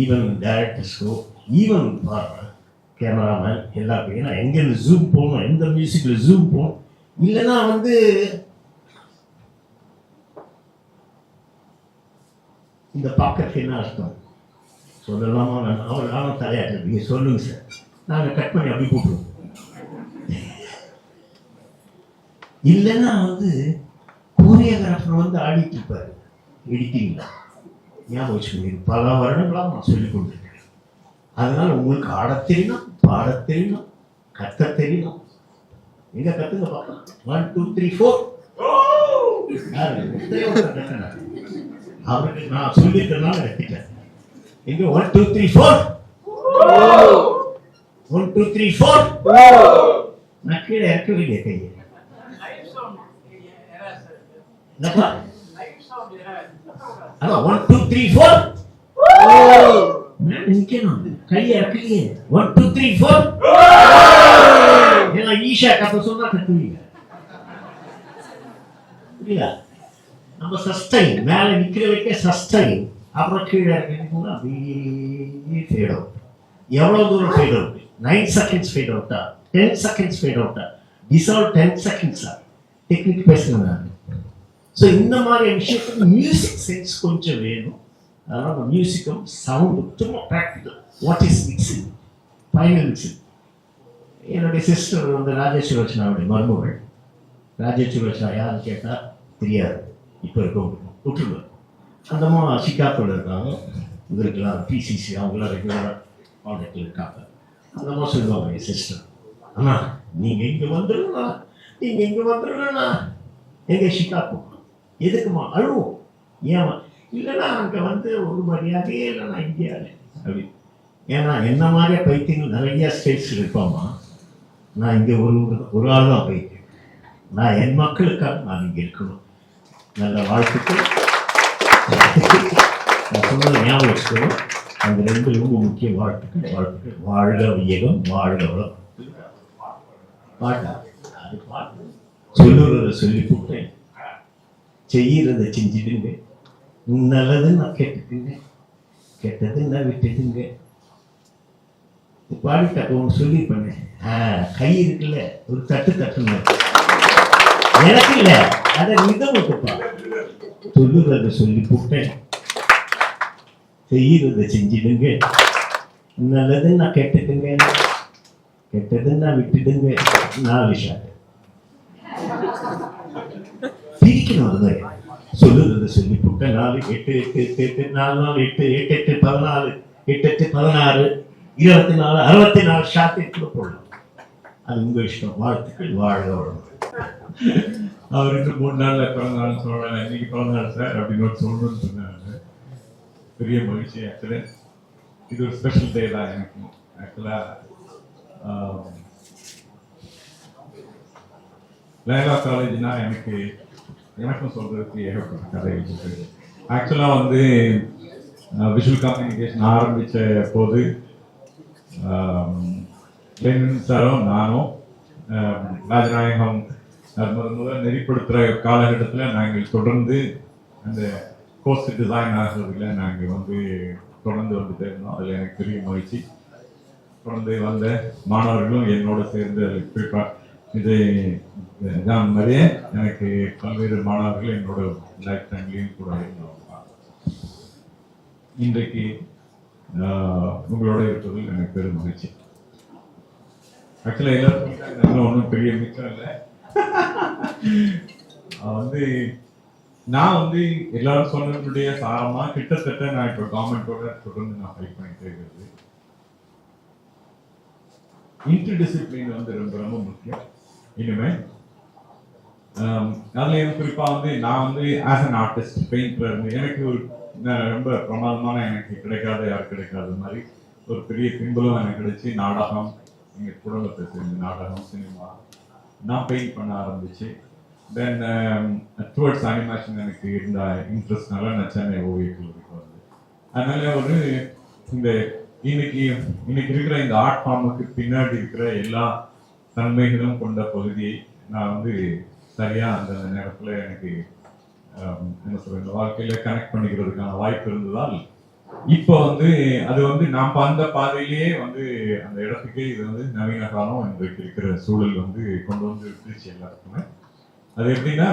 E: ஈவன் டைரக்டர்ஸ்க்கோ ஈவன் கேமராமேன் எல்லாருக்கும். ஏன்னா எங்கேருந்து ஜூம் போகணும், எந்த மியூசிக்கில் ஜூம் போகணும், இல்லைன்னா வந்து இந்த பக்கத்துக்கு என்ன அர்த்தம் சொல்லலாமா? நானும் தலையாட்டு நீங்கள் சொல்லுங்க சார், நாங்கள் கட் பண்ணி அப்படி கூப்பிடுவோம். இல்லைன்னா வந்து கோரியோகிராஃபர் வந்து ஆடிட்டு இருப்பார் எடிட்டிங்கில். ஞாபகம் வச்சுக்கோங்க, பல வருடங்களாக நான் சொல்லிக் கொண்டிருக்கேன். அதனால உங்களுக்கு ஆட தெரியணும், பாட தெரியணும், கத்த தெரியணும். எங்க கத்துங்க பார்க்கலாம். 1 2 3 4 அவருக்கு நான் சொல்லிக்கிறதுனால கத்திட்டேன். எங்க 1 2 3 4 1 2 3 4 நான் கீழே இறக்க வேண்டிய கையை அதான் 1 2 3 4 நிக்கணும், கையை இறக்கலையே. 1 2 3 4 ஏன்னா ஈஷா கத்த சொன்னா கத்துவீங்க. புரியுதா? நம்ம சஸ்டைன் மேல நிக்கிற வரைக்கும் சஸ்டைன், அப்புறம் கீழே இறக்கணும். அப்படியே ஃபேட் அவுட். எவ்வளவு தூரம் ஃபேட் அவுட்? 9 செகண்ட்ஸ் ஃபேட் அவுட்டா, 10 செகண்ட்ஸ் ஃபேட் அவுட்டா, டிசால்வ் 10 செகண்ட்ஸா? டெக்னிக் பேசுறேன் நான். ஸோ இந்த மாதிரி விஷயத்துக்கு மியூசிக் சென்ஸ் கொஞ்சம் வேணும். அதனால் மியூசிக்கும் சவுண்டு சும்மா practical. What is mixing, final mixing. என்னுடைய சிஸ்டர் வந்து ராஜேஸ்வரி ரச்சனாவுடைய மருமகள். ராஜேஸ்வரி ரச்சனா யாருன்னு கேட்டால் தெரியாது. இப்போ இருக்கவங்க விட்டுருவார். அந்தம்மா சிகாகோவில் இருக்காங்க. இவருக்கெல்லாம் பிசிசி அவங்களாம் ரெகுலராக கான்டாக்டில் இருக்காங்க. அந்தம்மா சொல்லுவாங்க என் சிஸ்டர், அண்ணா நீங்கள் இங்கே வந்துடுங்கண்ணா, நீங்கள் இங்கே வந்துடுங்கண்ணா. எங்கள் சிகாகோ எதுக்குமா அழுவோம்? ஏமா? இல்லைன்னா அங்கே வந்து ஒரு மரியாதையே இல்லைண்ணா இந்தியாவில் அப்படி. ஏன்னா என்ன மாதிரியே பைத்தியங்கள் நிறையா ஸ்டேட்ஸில் இருப்பாமா. நான் இங்கே ஒரு ஆள் தான் பைத்தியம். நான் என் மக்களுக்காக நான் இங்கே இருக்கணும். நல்ல வாழ்த்துக்கள். நான் சொன்னதை ஞாபகம் வச்சுக்கணும். அந்த 2 ரொம்ப முக்கிய வாழ்த்துக்கள். வாழ்த்துக்கள். வாழ்க வையகம், வாழ்க வளம். பாட்டா அது பாட்டு சொல்லுறத சொல்லி போட்டேன், செய்யறத செஞ்சுடுங்க. நல்லது நான் கேட்டுக்குங்க, கெட்டது நான் விட்டுடுங்க. பாடிட்ட ஒன்று சொல்லி பண்ணேன். கை இருக்குல்ல, ஒரு தட்டு தட்டுன எனக்கு இல்லை, அதை மிதம் விட்டுப்பா. சொல்லுறத சொல்லி போட்டேன், செய்யறத செஞ்சிடுங்க. நல்லது நான் கேட்டுக்குங்க, கெட்டது நான் விட்டுடுங்க. 4 ஷாட். பிரிக்கணும். அது மாதிரி சொல்லுறது சொல்லி போட்ட 4 8 8 8 8 4 4 8 8 8 14 8 8 16 24 64 ஷார்ட் கூட போடலாம். அது உங்க இஷ்டம். வாழ்த்துக்கள். வாழ்க வளமுடன்.
F: அவர் 2-3 நாள்ல பிறந்தநாள் சொல்றேன், இன்னைக்கு பிறந்தநாள் சார் அப்படின்னு ஒரு சொல்லணும்னு சொன்னாங்க. பெரிய மகிழ்ச்சி. ஆக்சுவலி இது ஒரு ஸ்பெஷல் டே தான் எனக்கு. ஆக்சுவலா லைலா காலேஜ்னா எனக்கும் சொல்றதுக்கு ஏகப்பட்ட கதை இருக்குது. ஆக்சுவலா வந்து விஷுவல் கம்யூனிகேஷன் ஆரம்பிச்ச போது லெனின் சாரும் நானும் ராஜநாயகம் முதல் நெறிப்படுத்துகிற காலகட்டத்தில் நாங்கள் தொடர்ந்து அந்த கோர்ஸ் டிசைன் ஆகிறதுல நாங்கள் வந்து தொடர்ந்து வந்துட்டே இருந்தோம். அதில் எனக்கு பெரிய மகிழ்ச்சி. தொடர்ந்து வந்த மாணவர்களும் என்னோட சேர்ந்து இது நான் மாதிரியே எனக்கு பல்வேறு மாணவர்கள் என்னோட லைஃப் டைம்லேயும் கூட இருந்தாங்க. இன்றைக்கு உங்களோட இருப்பதில் எனக்கு பெரும் மகிழ்ச்சி. ஆக்சுவலாக எல்லாருக்கும் ஒன்றும் பெரிய மிச்சம் இல்லை. வந்து நான் வந்து எல்லாரும் சொன்னதுடைய சாரமா கிட்டத்தட்ட நான் இப்போ கவர்மெண்டோட தொடர்ந்து நான் ஃபைட் பண்ணிட்டே இருக்கிறது. இன்டர்டிசிப்ளின் வந்து ரொம்ப ரொம்ப முக்கியம். இனிமே அதுல எனக்கு குறிப்பா வந்து நான் வந்து ஆஸ் அன் ஆர்டிஸ்ட் பெயிண்டர் இருந்து எனக்கு ஒரு ரொம்ப பிரமாதமான எனக்கு யார் கிடைக்காத மாதிரி ஒரு பெரிய பின்புலம் எனக்கு கிடைச்சி நாடகம், எங்க குடும்பத்தை சேர்ந்து நாடகம், சினிமா நான் பெயிண்ட் பண்ண ஆரம்பிச்சு. தென் டுவர்ட்ஸ் அனிமேஷன் எனக்கு இருந்த இன்ட்ரெஸ்ட்னால நான் சென்னை ஓவிய கல்லூரிக்கு வந்தேன். அதனால ஒரு இன்னைக்கு இருக்கிற இந்த ஆர்ட் ஃபார்முக்கு பின்னாடி இருக்கிற எல்லா தன்மைகளும் கொண்ட பகுதியை நான் வந்து சரியா அந்த நேரத்துல எனக்கு என்ன சொல்ற வாழ்க்கையில கனெக்ட் பண்ணிக்கிறதுக்கான வாய்ப்பு இருந்ததால் இப்போ வந்து அது வந்து நாம் அந்த பாதையிலேயே வந்து அந்த இடத்துக்கு இது வந்து நவீன காலம் இன்றைக்கு இருக்கிற சூழல் வந்து கொண்டு வந்து விட்டுருச்சு எல்லாருக்குமே. அது எப்படின்னா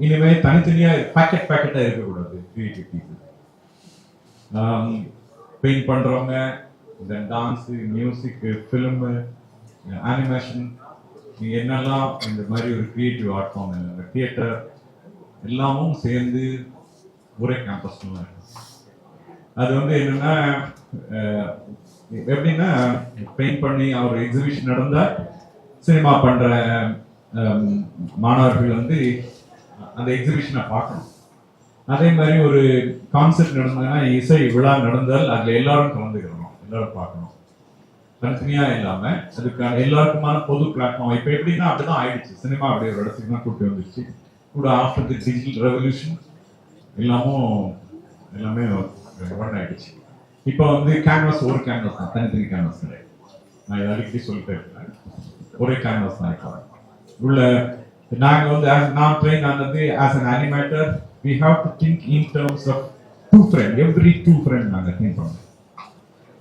F: இனிமே தனித்தனியா பேக்கெட்டா இருக்கக்கூடாது. கிரியேட்டிவிட்டி பெயிண்ட் பண்றவங்க, தென் டான்ஸ், மியூசிக், ஃபிலிம், அனிமேஷன், என்னெல்லாம் இந்த மாதிரி ஒரு கிரியேட்டிவ் ஆர்ட் ஃபார்ம், தியேட்டர் எல்லாமும் சேர்ந்து ஒரே கேம்பஸ் அது வந்து என்னன்னா எப்படின்னா பெயிண்ட் பண்ணி அவர் எக்ஸிபிஷன் நடந்தா சினிமா பண்ற மாணவர்கள் வந்து அந்த எக்ஸிபிஷனை பார்க்கணும். அதே மாதிரி ஒரு கான்செர்ட் நடந்ததுன்னா இசை விழா நடந்தால் அதுல எல்லாரும் கலந்துக்கிறோம், எல்லாரும் பார்க்கணும். தனித்தனியா இல்லாம அதுக்கான எல்லாருக்குமான பொது பிளாட்ஃபார்ம். இப்ப எப்படின்னா அப்படிதான் ஆயிடுச்சு. சினிமா அப்படியே ஒரு இடத்துக்கு தான் கூட்டி வந்துருச்சு. கூட ஆஃப்டர் தி டிஜிட்டல் ரெவல்யூஷன் எல்லாமே ஒன் ஆயிடுச்சு. இப்போ வந்து கேன்வாஸ் ஒரு கேன்வாஸ் தான், தனித்தனி கேன்வாஸ் கிடையாது. நான் இதை அடிக்கடி சொல்லிட்டே இருக்கேன். ஒரே கேன்வாஸ் தான் இப்போ உள்ள. நாங்க வந்து நான் ட்ரெயின் ஆனது as an animator we have to think in terms of two frame. Every two frame நாங்க திங்க் பண்ணோம்.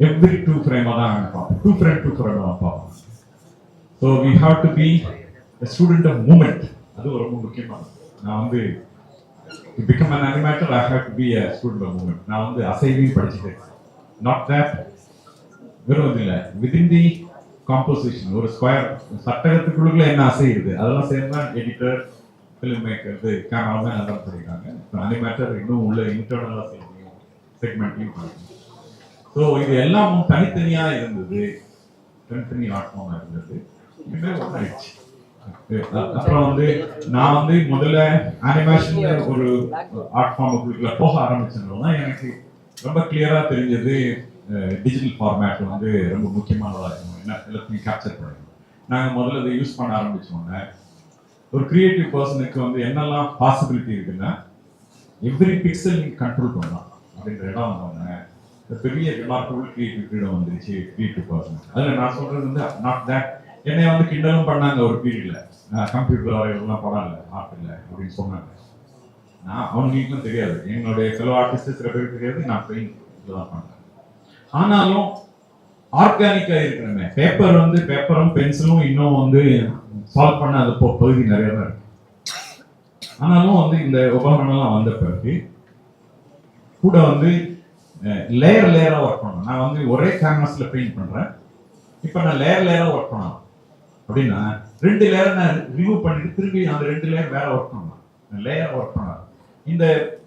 F: Every two frame தான் நாங்க பார்ப்போம். two frame பார்ப்போம். So we have to be a student of movement. அது ரொம்ப முக்கியமானது. நான் வந்து to become an animator I have to be a student of movement. நான் வந்து அசைவையும் படிச்சுட்டேன். Not that வெறும் இல்லை, within the composition ஒரு ஸ்கொயர் சட்டகத்துக்குள்ள என்ன அசையுது அதெல்லாம் சேர்ந்தா எடிட்டர், ஃபிலிம் மேக்கர், கேமராமேன் அதெல்லாம் பண்ணிருக்காங்க. அனிமேட்டர் இன்னும் உள்ள இன்டர்னலா செக்மெண்ட்லையும் பண்ணுறாங்க. ஸோ இது எல்லாமும் தனித்தனியா இருந்தது, தனித்தனி ஆர்ட் ஃபார்மா இருந்தது. இனிமே ஒன்றாயிடுச்சு. அப்புறம் வந்து நான் வந்து முதல்ல அனிமேஷன் ஒரு ஆர்ட் ஃபார்முக்குள்ள போக ஆரம்பிச்சதுனால எனக்கு ரொம்ப கிளியரா தெரிஞ்சது டிஜிட்டல் ஃபார்மேட் வந்து ரொம்ப முக்கியமானதா இருக்கும். என்ன எல்லாத்தையும் கேப்சர் பண்ணணும். நாங்கள் முதல்ல இதை யூஸ் பண்ண ஆரம்பிச்சோன்னே ஒரு கிரியேட்டிவ் பர்சனுக்கு வந்து என்னெல்லாம் பாசிபிலிட்டி இருக்குன்னா எவ்ரி பிக்சல் நீங்க கண்ட்ரோல் பண்ணலாம் அப்படின்ற இடம் வந்தோடனே பெரிய ரிமார்க்கபிள் கிரியேட்டிவ் ஃப்ரீடம் வந்துருச்சு கிரியேட்டிவ் பர்சன். அதில் நான் சொல்றது வந்து நாட் தட் என்னை வந்து கிண்டலும் பண்ணாங்க ஒரு பீரியட்ல, கம்ப்யூட்டர் வரையெல்லாம் படம் இல்லை, ஆர்ட் இல்லை அப்படின்னு சொன்னாங்க. நான் அவங்களுக்கும் தெரியாது, என்னுடைய ஃபெலோ ஆர்டிஸ்ட் சில பேருக்கு தெரியாது, நான் பெயிண்ட் தான் பண்ணேன். ஆனாலும் ஆர்கானிக்கா இருக்கணுமே. பேப்பர் வந்து பேப்பரும் பென்சிலும் இன்னும் வந்து சால்வ் பண்ண அது பகுதி நிறைய தான் இருக்கு. ஆனாலும் வந்து இந்த உபகரணம்லாம் வந்த பிறகு கூட வந்து லேயரா ஒர்க் பண்ணணும். நான் வந்து ஒரே கேன்வாஸ்ல பெயிண்ட் பண்றேன். இப்ப நான் லேயரா ஒர்க் பண்ணலாம். அப்படின்னா 2 லேயர் நான் ரிமூவ் பண்ணிட்டு திரும்பி அந்த 2 லேயர் வேற ஒர்க் பண்ணலாம், லேயர் ஒர்க் பண்ணலாம். இந்த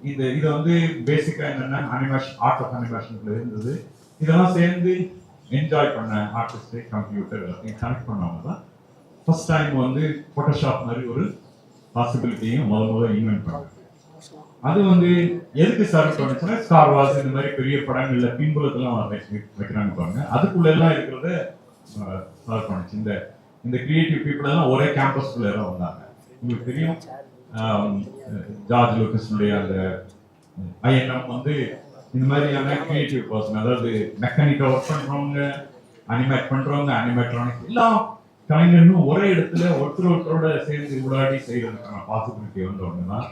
F: இது வந்து பேசிக்கா என்னன்னா அனிமேஷன், ஆர்ட் ஆஃப் அனிமேஷன்ல இருந்தது. இதெல்லாம் சேர்ந்து என்ஜாய் பண்ண ஆர்டிஸ்ட், கம்ப்யூட்டர் எல்லாத்தையும் கனெக்ட் பண்ணவங்க தான் ஃபர்ஸ்ட் டைம் வந்து போட்டோஷாப் மாதிரி ஒரு பாசிபிலிட்டியும் முதல்ல இன்வென்ட் பண்ணாங்க. அது வந்து எதுக்கு சர்வ் பண்ணுச்சுன்னா ஸ்டார் வார்ஸ் இந்த மாதிரி பெரிய படங்கள்ல பின்புலத்தெல்லாம் வைக்கிறாங்க பாருங்க, அதுக்குள்ள எல்லாம் இருக்கிறத சர்வ் பண்ணுச்சு. இந்த கிரியேட்டிவ் பீப்புள் எல்லாம் ஒரே கேம்பஸ்குள்ள எல்லாம் வந்தாங்க. உங்களுக்கு தெரியும் ஜார்ஜ் லூக்கஸுடைய அந்த ஐஎன்எம் வந்து இந்த மாதிரியான கிரியேட்டிவ் பர்சன், அதாவது மெக்கானிக்கா ஒர்க் பண்றவங்க, அனிமேட் பண்றவங்க, அனிமேட்ரானிக் எல்லாம் கலைஞர்களும் ஒரே இடத்துல ஒருத்தரோட சேர்ந்து உடாடி செய்யறதுக்கான பாசிபிலிட்டி வந்தவங்க தான்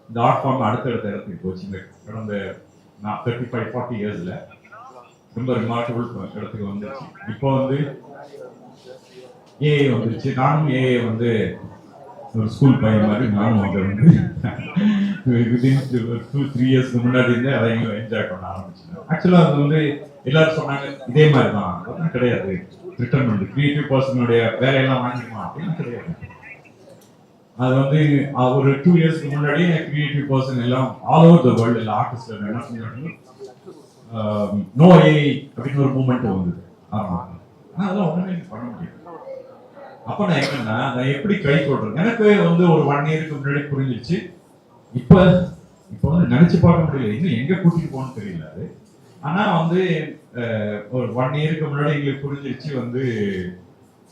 F: இந்த ஆர்ட் ஃபார்ம் அடுத்தடுத்த இடத்துக்கு போச்சு. இந்த கடந்த 35-40 இயர்ஸ்ல ரொம்ப ரிமார்க்கபிள் இடத்துக்கு வந்துருச்சு. இப்போ வந்து ஏஐ வந்துருச்சு. நானும் ஏஐ வந்து ஒரு ஸ்கூல் பையன் மாதிரி நானும் அங்கே வந்து 2-3 இயர்ஸ்க்கு முன்னாடி இருந்து அதை என்ஜாய் பண்ண ஆரம்பிச்சேன். ஆக்சுவலாக அது வந்து எல்லாரும் சொன்னாங்க இதே மாதிரி தான், அதெல்லாம் கிடையாது. ரிட்டர்ன் பண்ணி கிரியேட்டிவ் பர்சனுடைய வேலையெல்லாம் வாங்கிக்கலாம் அப்படின்னு கிடையாது. அது வந்து ஒரு 2 இயர்ஸ்க்கு முன்னாடி கிரியேட்டிவ் பர்சன் எல்லாம் ஆல் ஓவர் த வேர்ல்டு எல்லா ஆர்டிஸ்ட் என்ன செஞ்சாங்க, நோ ஏஐ அப்படின்னு ஒரு மூமெண்ட் வந்தது. ஆமாம், ஆனால் அதெல்லாம் ஒன்றுமே பண்ண முடியாது. அப்ப நான் என்னன்னா நான் எப்படி கை கொள்றேன், எனக்கு வந்து ஒரு 1 இயருக்கு முன்னாடி புரிஞ்சிருச்சு. இப்ப வந்து நினைச்சு பார்க்க முடியல, இன்னும் எங்க கூட்டிட்டு போகணும்னு தெரியல அது. ஆனா வந்து ஒரு 1 இயருக்கு முன்னாடி எங்களுக்கு புரிஞ்சிருச்சு வந்து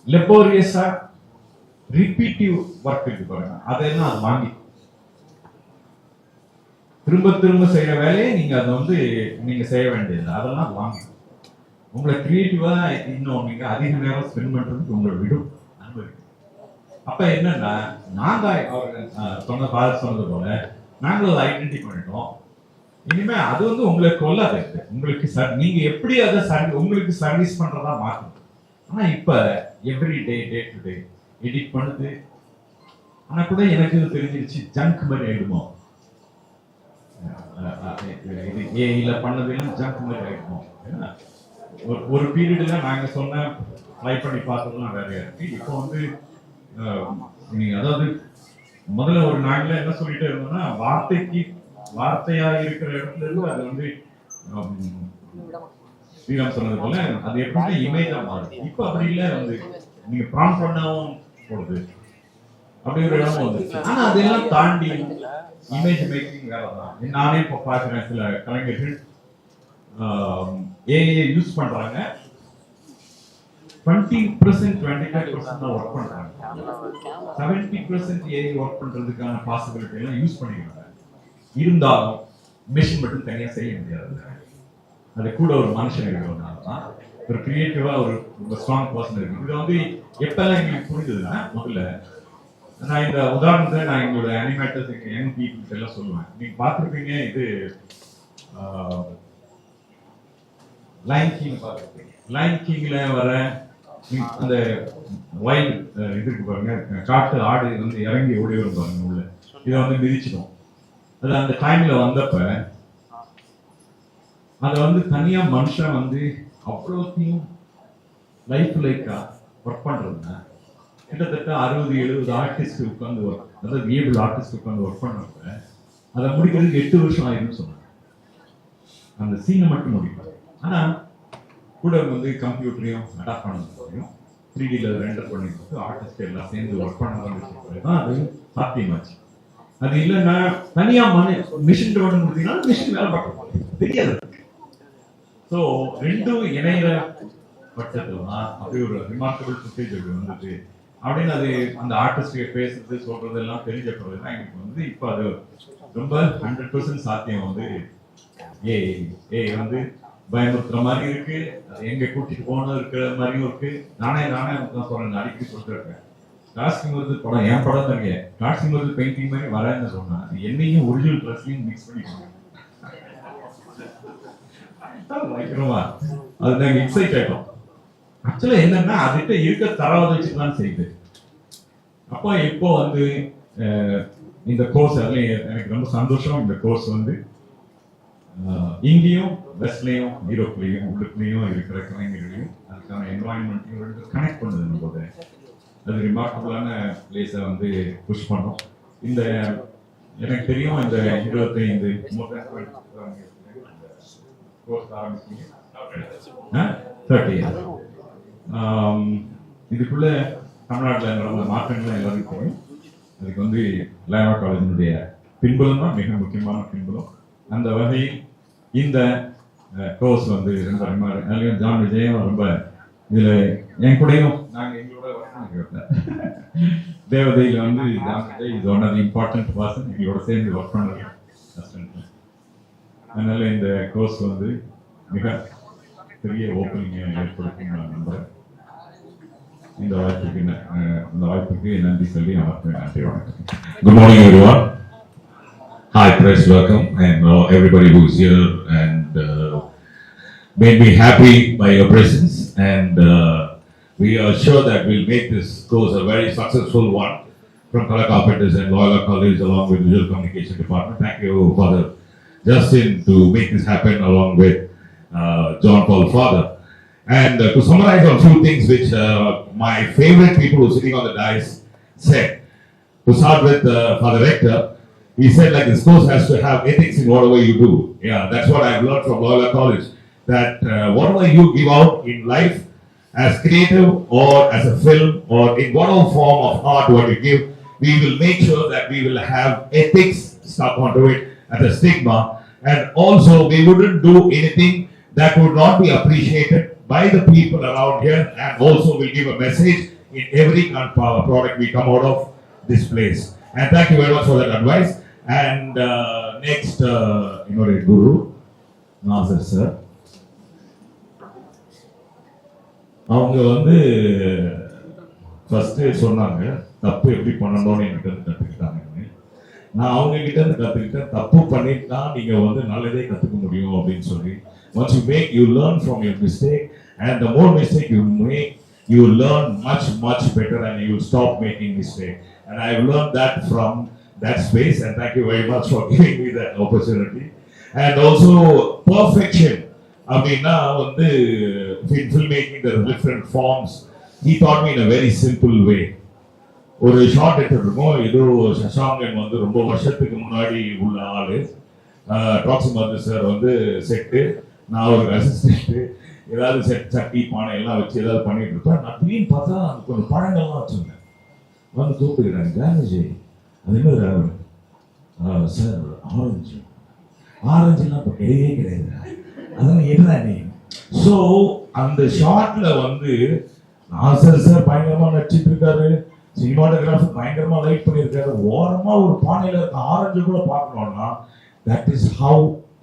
F: லெபோரியஸா ரிப்பீட்டிவ் ஒர்க் இருக்கு பாருங்க, அதெல்லாம் அது வாங்கி திரும்ப திரும்ப செய்யற வேலையை நீங்க அதை வந்து நீங்க செய்ய வேண்டியது, அதெல்லாம் வாங்கி உங்களை கிரியேட்டிவா இன்னும் நீங்க அதிக நேரம் ஸ்பெண்ட் பண்றதுக்கு உங்களை விடும். அப்ப என்னன்னா நாங்க அவர்கள் ஃபாதர் சொன்னது போல நாங்களும் அதை ஐடென்டி பண்ணிட்டோம். இனிமே அது வந்து உங்களுக்கு கொள்ளாது, உங்களுக்கு நீங்க எப்படி அதை உங்களுக்கு சர்வீஸ் பண்றதா மாற்றணும். ஆனா இப்ப every day to day edit பண்ணுது. ஆனா கூட எனக்கு தெரிஞ்சிருச்சு ஜங்க் மாதிரி ஆயிடுமோ, ஏஐல பண்ணதெல்லாம் ஜங்க் மாதிரி ஆயிடுமோ. ஒரு பீரியட்ல நாங்க சொன்ன ட்ரை பண்ணி பார்த்ததெல்லாம் வேறையா இருக்கு. இப்போ வந்து நீங்க அதாவது முதல்ல ஒரு நாங்களே என்ன சொல்லிட்டே இருந்தோம்னா வார்த்தையா இருக்கிற இடத்துல இருந்து அது வந்து ஸ்ரீராம் சொன்னது போல அது எப்படின்னா இமேஜா மாறுது. இப்ப அப்படி இல்ல, வந்து நீங்க ப்ராம்ப்ட் பண்ணவும் போடுது அப்படி ஒரு இடம் வந்துருச்சு. ஆனா அதெல்லாம் தாண்டி இமேஜ் மேக்கிங் வேலை தான். நானே இப்ப பாக்குறேன் சில கலைஞர்கள் ஏஐ யூஸ் பண்றாங்க, 20% 25% தான் ஒர்க் பண்றாங்க, 70% ஏஐ ஒர்க் பண்றதுக்கான பாசிபிலிட்டி எல்லாம் யூஸ் பண்ணிக்கிறாங்க. இருந்தாலும் மிஷின் மட்டும் தனியா செய்ய முடியாது, அது கூட ஒரு மனுஷன் இருக்கிறதுனால தான் ஒரு கிரியேட்டிவா ஒரு ஸ்ட்ராங் பர்சன் இருக்கு. இது வந்து எப்பெல்லாம் எங்களுக்கு புரிஞ்சதுன்னா, முதல்ல நான் இந்த உதாரணத்தை நான் எங்களோட அனிமேட்டர்ஸ் யங் பீப்புள்ஸ் எல்லாம் சொல்லுவேன். நீங்க பார்த்துருப்பீங்க, இது லைன் கிங் பார்த்துருப்பீங்க. லைன் கிங்ல வர அந்த வைல்ட் இதுக்கு பாருங்க, காட்டு ஆடு வந்து இறங்கி ஓடி வரும் பாருங்க உள்ள, இதை வந்து மிதிச்சிடும். அது அந்த டைம்ல வந்தப்ப அதை வந்து தனியா மனுஷன் வந்து அவ்வளோத்தையும் லைக்கா ஒர்க் பண்றதுன்னா கிட்டத்தட்ட 60-70 ஆர்டிஸ்ட் உட்காந்து ஒர்க், அதாவது ஏபிள் ஆர்டிஸ்ட் உட்காந்து ஒர்க் பண்றப்ப அதை முடிக்கிறதுக்கு 8 வருஷம் ஆயிரும்னு சொன்னாங்க, அந்த சீனை மட்டும் முடிப்பாங்க. ஆனா கூட வந்து கம்ப்யூட்டரையும் அடாப்ட் பண்ண முடியும், 3Dல ரெண்டர் பண்ணிட்டு ஆர்டிஸ்ட் எல்லாம் சேர்ந்து ஒர்க் பண்ண தான் அது சாத்தியமாச்சு. அது இல்லைன்னா தனியா மிஷின் ரோடு கொடுத்தீங்கன்னா மிஷின் வேலை பார்க்க தெரியாது. ஸோ ரெண்டும் இணைகிற பட்சத்துல தான் அப்படி ஒரு ரிமார்க்கபிள் ஃபுட்டேஜ் வந்தது அப்படின்னு அது அந்த ஆர்டிஸ்ட் பேசுறது சொல்றது எல்லாம் தெரிஞ்ச பிறகுதான் எங்களுக்கு வந்து இப்போ அது ரொம்ப 100% சாத்தியம் வந்து ஏ வந்து பயமுறுத்துற மாதிரி இருக்கு, எங்க கூட்டிட்டு போகணும் இருக்கிற மாதிரியும் இருக்கு. நானே தான் சொல்றேன், அடிக்கடி சொல்லிருக்கேன், காஸ்டிங் வந்து படம் என் படம் தாங்க, காஸ்டிங் வந்து பெயிண்டிங் மாதிரி வரேன்னு சொன்னா என்னையும் ஒரிஜினல் ட்ரெஸ்லையும் மிக்ஸ் பண்ணிக்கோங்க, அது நாங்க எக்ஸைட் ஆயிட்டோம். ஆக்சுவலா என்னன்னா அதுகிட்ட இருக்க தரவை வச்சுதான் செய்யுது. அப்போ இப்போ வந்து இந்த கோர்ஸ் அதுலயும் எனக்கு ரொம்ப சந்தோஷம். இந்த கோர்ஸ் வந்து இங்கேயும் வெஸ்ட்லயும் யூரோப்லயும் உள்ளுக்குலயும் இருக்கிற கலைஞர்களையும் அதுக்கான என்வாயன்மெண்ட்டையும் கனெக்ட் பண்ணுது போது அது ரிமார்க்கபிளான பிளேஸை வந்து புஷ் பண்ணோம். இந்த எனக்கு தெரியும் இந்த 25 கோர்ஸ் ஆரம்பிச்சீங்க 30 years. இதுக்குள்ள தமிழ்நாட்டில் நடந்த மாற்றங்கள் எல்லாருக்கும் தெரியும். அதுக்கு வந்து லயோலா காலேஜினுடைய பின்புலம் தான் மிக முக்கியமான பின்புலம். அந்த வகையில் இந்த கோர்ஸ் வந்து ரொம்ப அதுலேயும் ஜான் விஜயம் ரொம்ப இதில் என் கூடயும் நாங்கள் எங்களோட ஒர்க் பண்ணிக்கிறோம். தேவதையில் வந்து ஜான் விஜய் இது one of the important person, எங்களோட சேர்ந்து ஒர்க் பண்ணுறது அசிஸ்டன்ட். அதனால இந்த கோர்ஸ் வந்து மிக பெரிய ஓப்பனிங் ஏற்படுத்தும் நான் நம்புகிறேன். இந்த வாய்ப்புக்கு நன்றி சொல்லி அவருக்கு நன்றி வணக்கம்.
G: Good morning, everyone. Hi, press, welcome, and everybody who's here and made me happy by your presence. And we are sure that we'll make this course a very successful one from Color Carpenters and Loyola College along with Visual Communication Department. Thank you, Father Justin, to make this happen along with John Paul Father. And to summarize on a few things which my favorite people who are sitting on the dais said. To start with Father Rector, he said like this course has to have ethics in whatever you do. Yeah, that's what I've learned from Loyola College. That whatever you give out in life as creative or as a film or in whatever form of art what you give, we will make sure that we will have ethics stuck onto it as a stigma. And also we wouldn't do anything that would not be appreciated by the people around here, and also will give a message in every product we come out of this place. And thank you very much for that advice. And next, Guru Nazar sir, அவங்க வந்து first சொன்னாங்க தப்பு எப்படி பண்ணணும்னு எனக்கு கற்றுக்கிட்டாங்க. நான் அவங்க கிட்ட இருந்து கற்றுக்கிட்டேன் தப்பு பண்ணிட்டா நீங்க வந்து நல்லதே கற்றுக்க முடியும் அப்படின்னு சொல்லி. Once you make, you learn from your mistake, and the more mistake you make, you will learn much better, and you will stop making mistake. And I have learned that from that space, and thank you very much for giving me that opportunity. And also perfection. I mean, now வந்து in filmmaking there are different forms. He taught me in a very simple way. ஒரு short எடுத்துட்டு இருக்கோம், ஏதோ சசாங்கன் வந்து ரொம்ப வருஷத்துக்கு முன்னாடி உள்ள ஆளு, டாக்ஸி மருந்து சார் வந்து செட்டு, நான் ஒரு அசிஸ்டன்ட், ஏதாவது சட்டி பானை எல்லாம் வச்சு ஏதாவது பண்ணிட்டு இருப்பேன். நான் திடீர்னு பார்த்தா கொஞ்சம் பழங்கள்லாம் வச்சுருந்தேன். வந்து கூப்பிட்டுக்கிறேன், ஜானஜி அது என்ன சார் ஆரஞ்சுலாம் இப்போ கிடையவே கிடையாது, அதெல்லாம் என்ன நீ. ஸோ அந்த ஷார்ட்ல வந்து நாசர் சார் பயங்கரமா நடிச்சிட்டு இருக்காரு, சினிமாட்டோகிராஃபர் பயங்கரமா லைட் பண்ணியிருக்காரு, ஓரமா ஒரு பானையில இருக்க ஆரஞ்சு கூட பார்க்கணும்னா that is how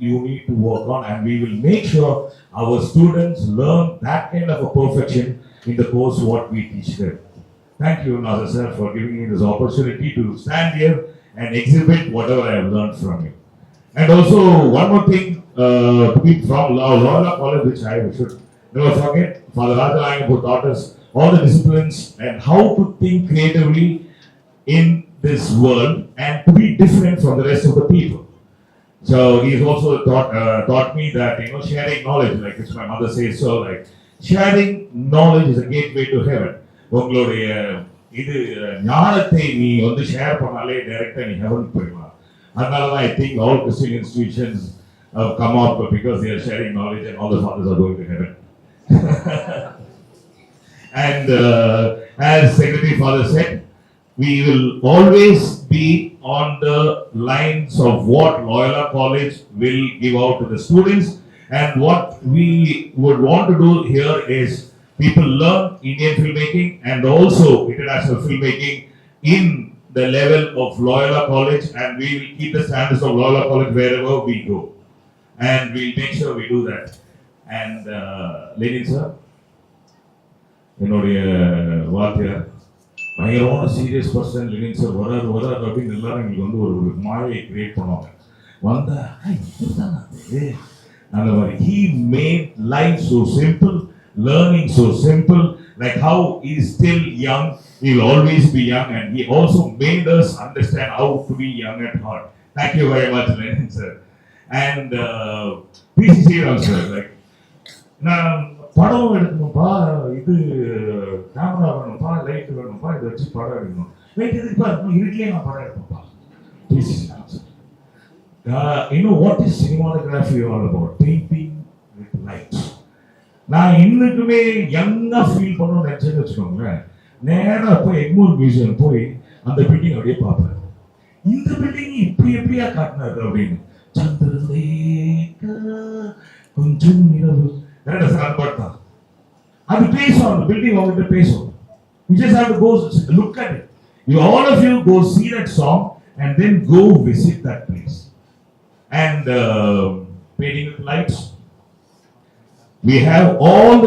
G: you need to work on, and we will make sure our students learn that kind of a perfection in the course what we teach them. Thank you, Nazar sir, for giving me this opportunity to stand here and exhibit whatever I have learned from you. And also one more thing, from Loyola College, which I should never forget, Father Rajalayam, who taught us all the disciplines and how to think creatively in this world and to be different from the rest of the people. So he's also taught me that sharing knowledge, like which my mother says, so like sharing knowledge is a gateway to heaven. உங்களுடைய இது ஞானத்தை நீ வந்து share பண்ணாலே டைரக்டா நீ heaven போயிடலாம். அதனால தான் I think all Christian institutions have come up because they are sharing knowledge and all the fathers are going to heaven. And as Secretary Father said, we will always be on the lines of what Loyola College will give out to the students, and what we would want to do here is people learn Indian filmmaking and also international filmmaking in the level of Loyola College, and we will keep the standards of Loyola College wherever we go, and we'll make sure we do that. And ladies sir, என்னுடைய வாத்தியார் பயங்கரமான serious person living sir வராது அப்படின்னு எல்லாரும் எங்களுக்கு வந்து ஒரு மாயை கிரியேட் பண்ணுவாங்க. வந்தா அந்த மாதிரி he made life so simple, learning so simple, like how he is still young, he will always be young, and he also made us understand how to be young at heart. Thank you very much, Lenin sir. And PCC also, like, படம் எடுக்கணும்ப்பா, இது camera வேணும்ப்பா, light வேணும்ப்பா, இதை வச்சு படம் எடுக்கணும். Light எதுக்குப்பா இருக்கணும், இருட்டிலே நான் படம் எடுப்பேன்ப்பா. What is cinematography all about? Painting with light. நான் இன்னுக்குமே யங்கா ஃபீல் பண்ணணும்னு நினைச்சேன்னு வச்சுக்கோங்களேன், நேரா போய் எக்மோர் மியூசியம் போய் அந்த பில்டிங் அப்படியே பார்ப்பேன். இந்த பில்டிங் இப்படி எப்படியா காட்டினாரு அப்படின்னு. சந்திரலேகா கொஞ்சம் இரவு தான் அது பேசும், அந்த பில்டிங் அவங்ககிட்ட பேசும். You just have to go look at it. You all of you go see that song and then go visit that place. And painting with lights. We have all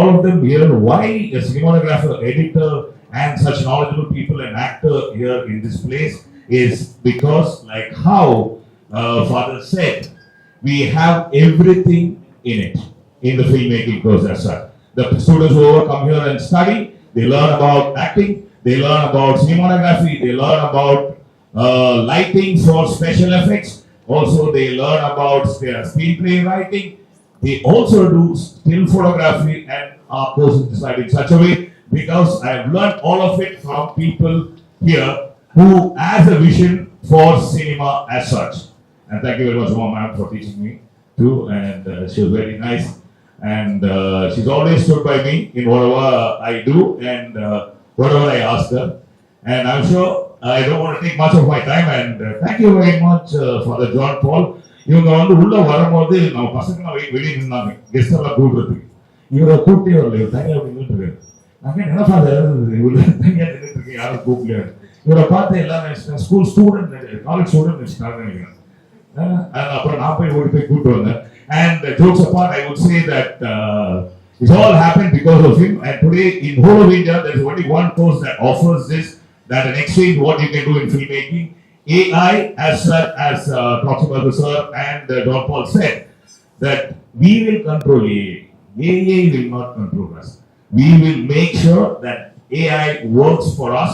G: of them here. Why a cinematographer, editor, and such knowledgeable people and actor here in this place is because, like how Father said, we have everything in it in the filmmaking process. The students who come here and study, they learn about acting, they learn about cinematography, they learn about lighting for special effects. Also, they learn about screenplay writing. They also do still photography, and our course is designed in such a way because I have learned all of it from people here who has a vision for cinema as such. And thank you very much, ma'am, for teaching me too. And she was very nice, and she's always stood by me in whatever I do and whatever I ask her. And I'm sure I don't want to take much of my time. And thank you very much, Father John Paul. இவங்க வந்து உள்ள வரும்போது நம்ம பசங்க வெளியே நின்னாங்க, guest எல்லாம் கூப்பிடுறதுக்கு. இவரை கூப்பிட்டே வரல, இவர் தனியா நின்றுட்டு இருக்காரு. நான் என்ன ஃபாதர் இவரு தனியா நின்றுட்டு இருக்கு, யாரும் கூப்பிடல. இவரை பார்த்து எல்லாரும் ஸ்கூல் ஸ்டூடெண்ட், காலேஜ் ஸ்டூடெண்ட் வச்சுட்டாங்க நினைக்கிறேன். அப்புறம் நான் போய் ஓடி போய் கூப்பிட்டு வந்தேன். And jokes apart, I would say that it's all happened because of him. And today in whole of India, there is only one course that offers this, that an exchange what you can do in filmmaking. AI, as Dr. Babu sir and John Paul said, that we will control AI. AI will not control us. We will make sure that AI works for us,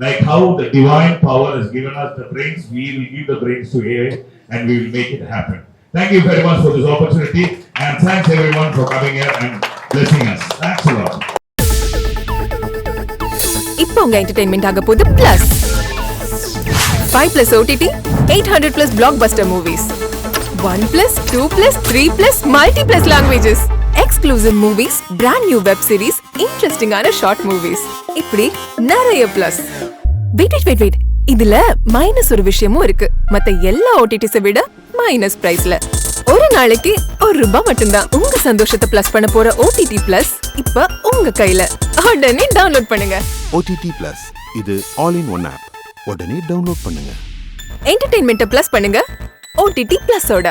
G: like how the divine power has given us the brains. We will give the brains to AI and we will make it happen. Thank you very much for this opportunity, and thanks everyone for coming here and blessing us. Thanks a lot.
B: இப்போ உங்க entertainment ஆக போகுது plus 5+ OTT, 800+ blockbuster movies, 1+, 2+, 3+, multi+ languages, exclusive movies, brand new web series, interesting ஆன short movies, இப்படி நிறைய plus. Wait இதுல minus ஒரு விஷயமும் இருக்கு. மத்த எல்லா OTTs விட மைனஸ் பிரைஸ்ல ஒரு நாளைக்கு ₹1 மட்டும்தான். உங்க சந்தோஷத்தை பிளஸ் பண்ண போற OTT Plus இப்ப உங்க கையில. உடனே டவுன்லோட் பண்ணுங்க.
C: OTT Plus இது ஆல் இன் ஒன் ஆப். உடனே டவுன்லோட் பண்ணுங்க.
B: என்டர்டெயின்மெண்ட்டை பிளஸ் பண்ணுங்க OTT Plus ஓட.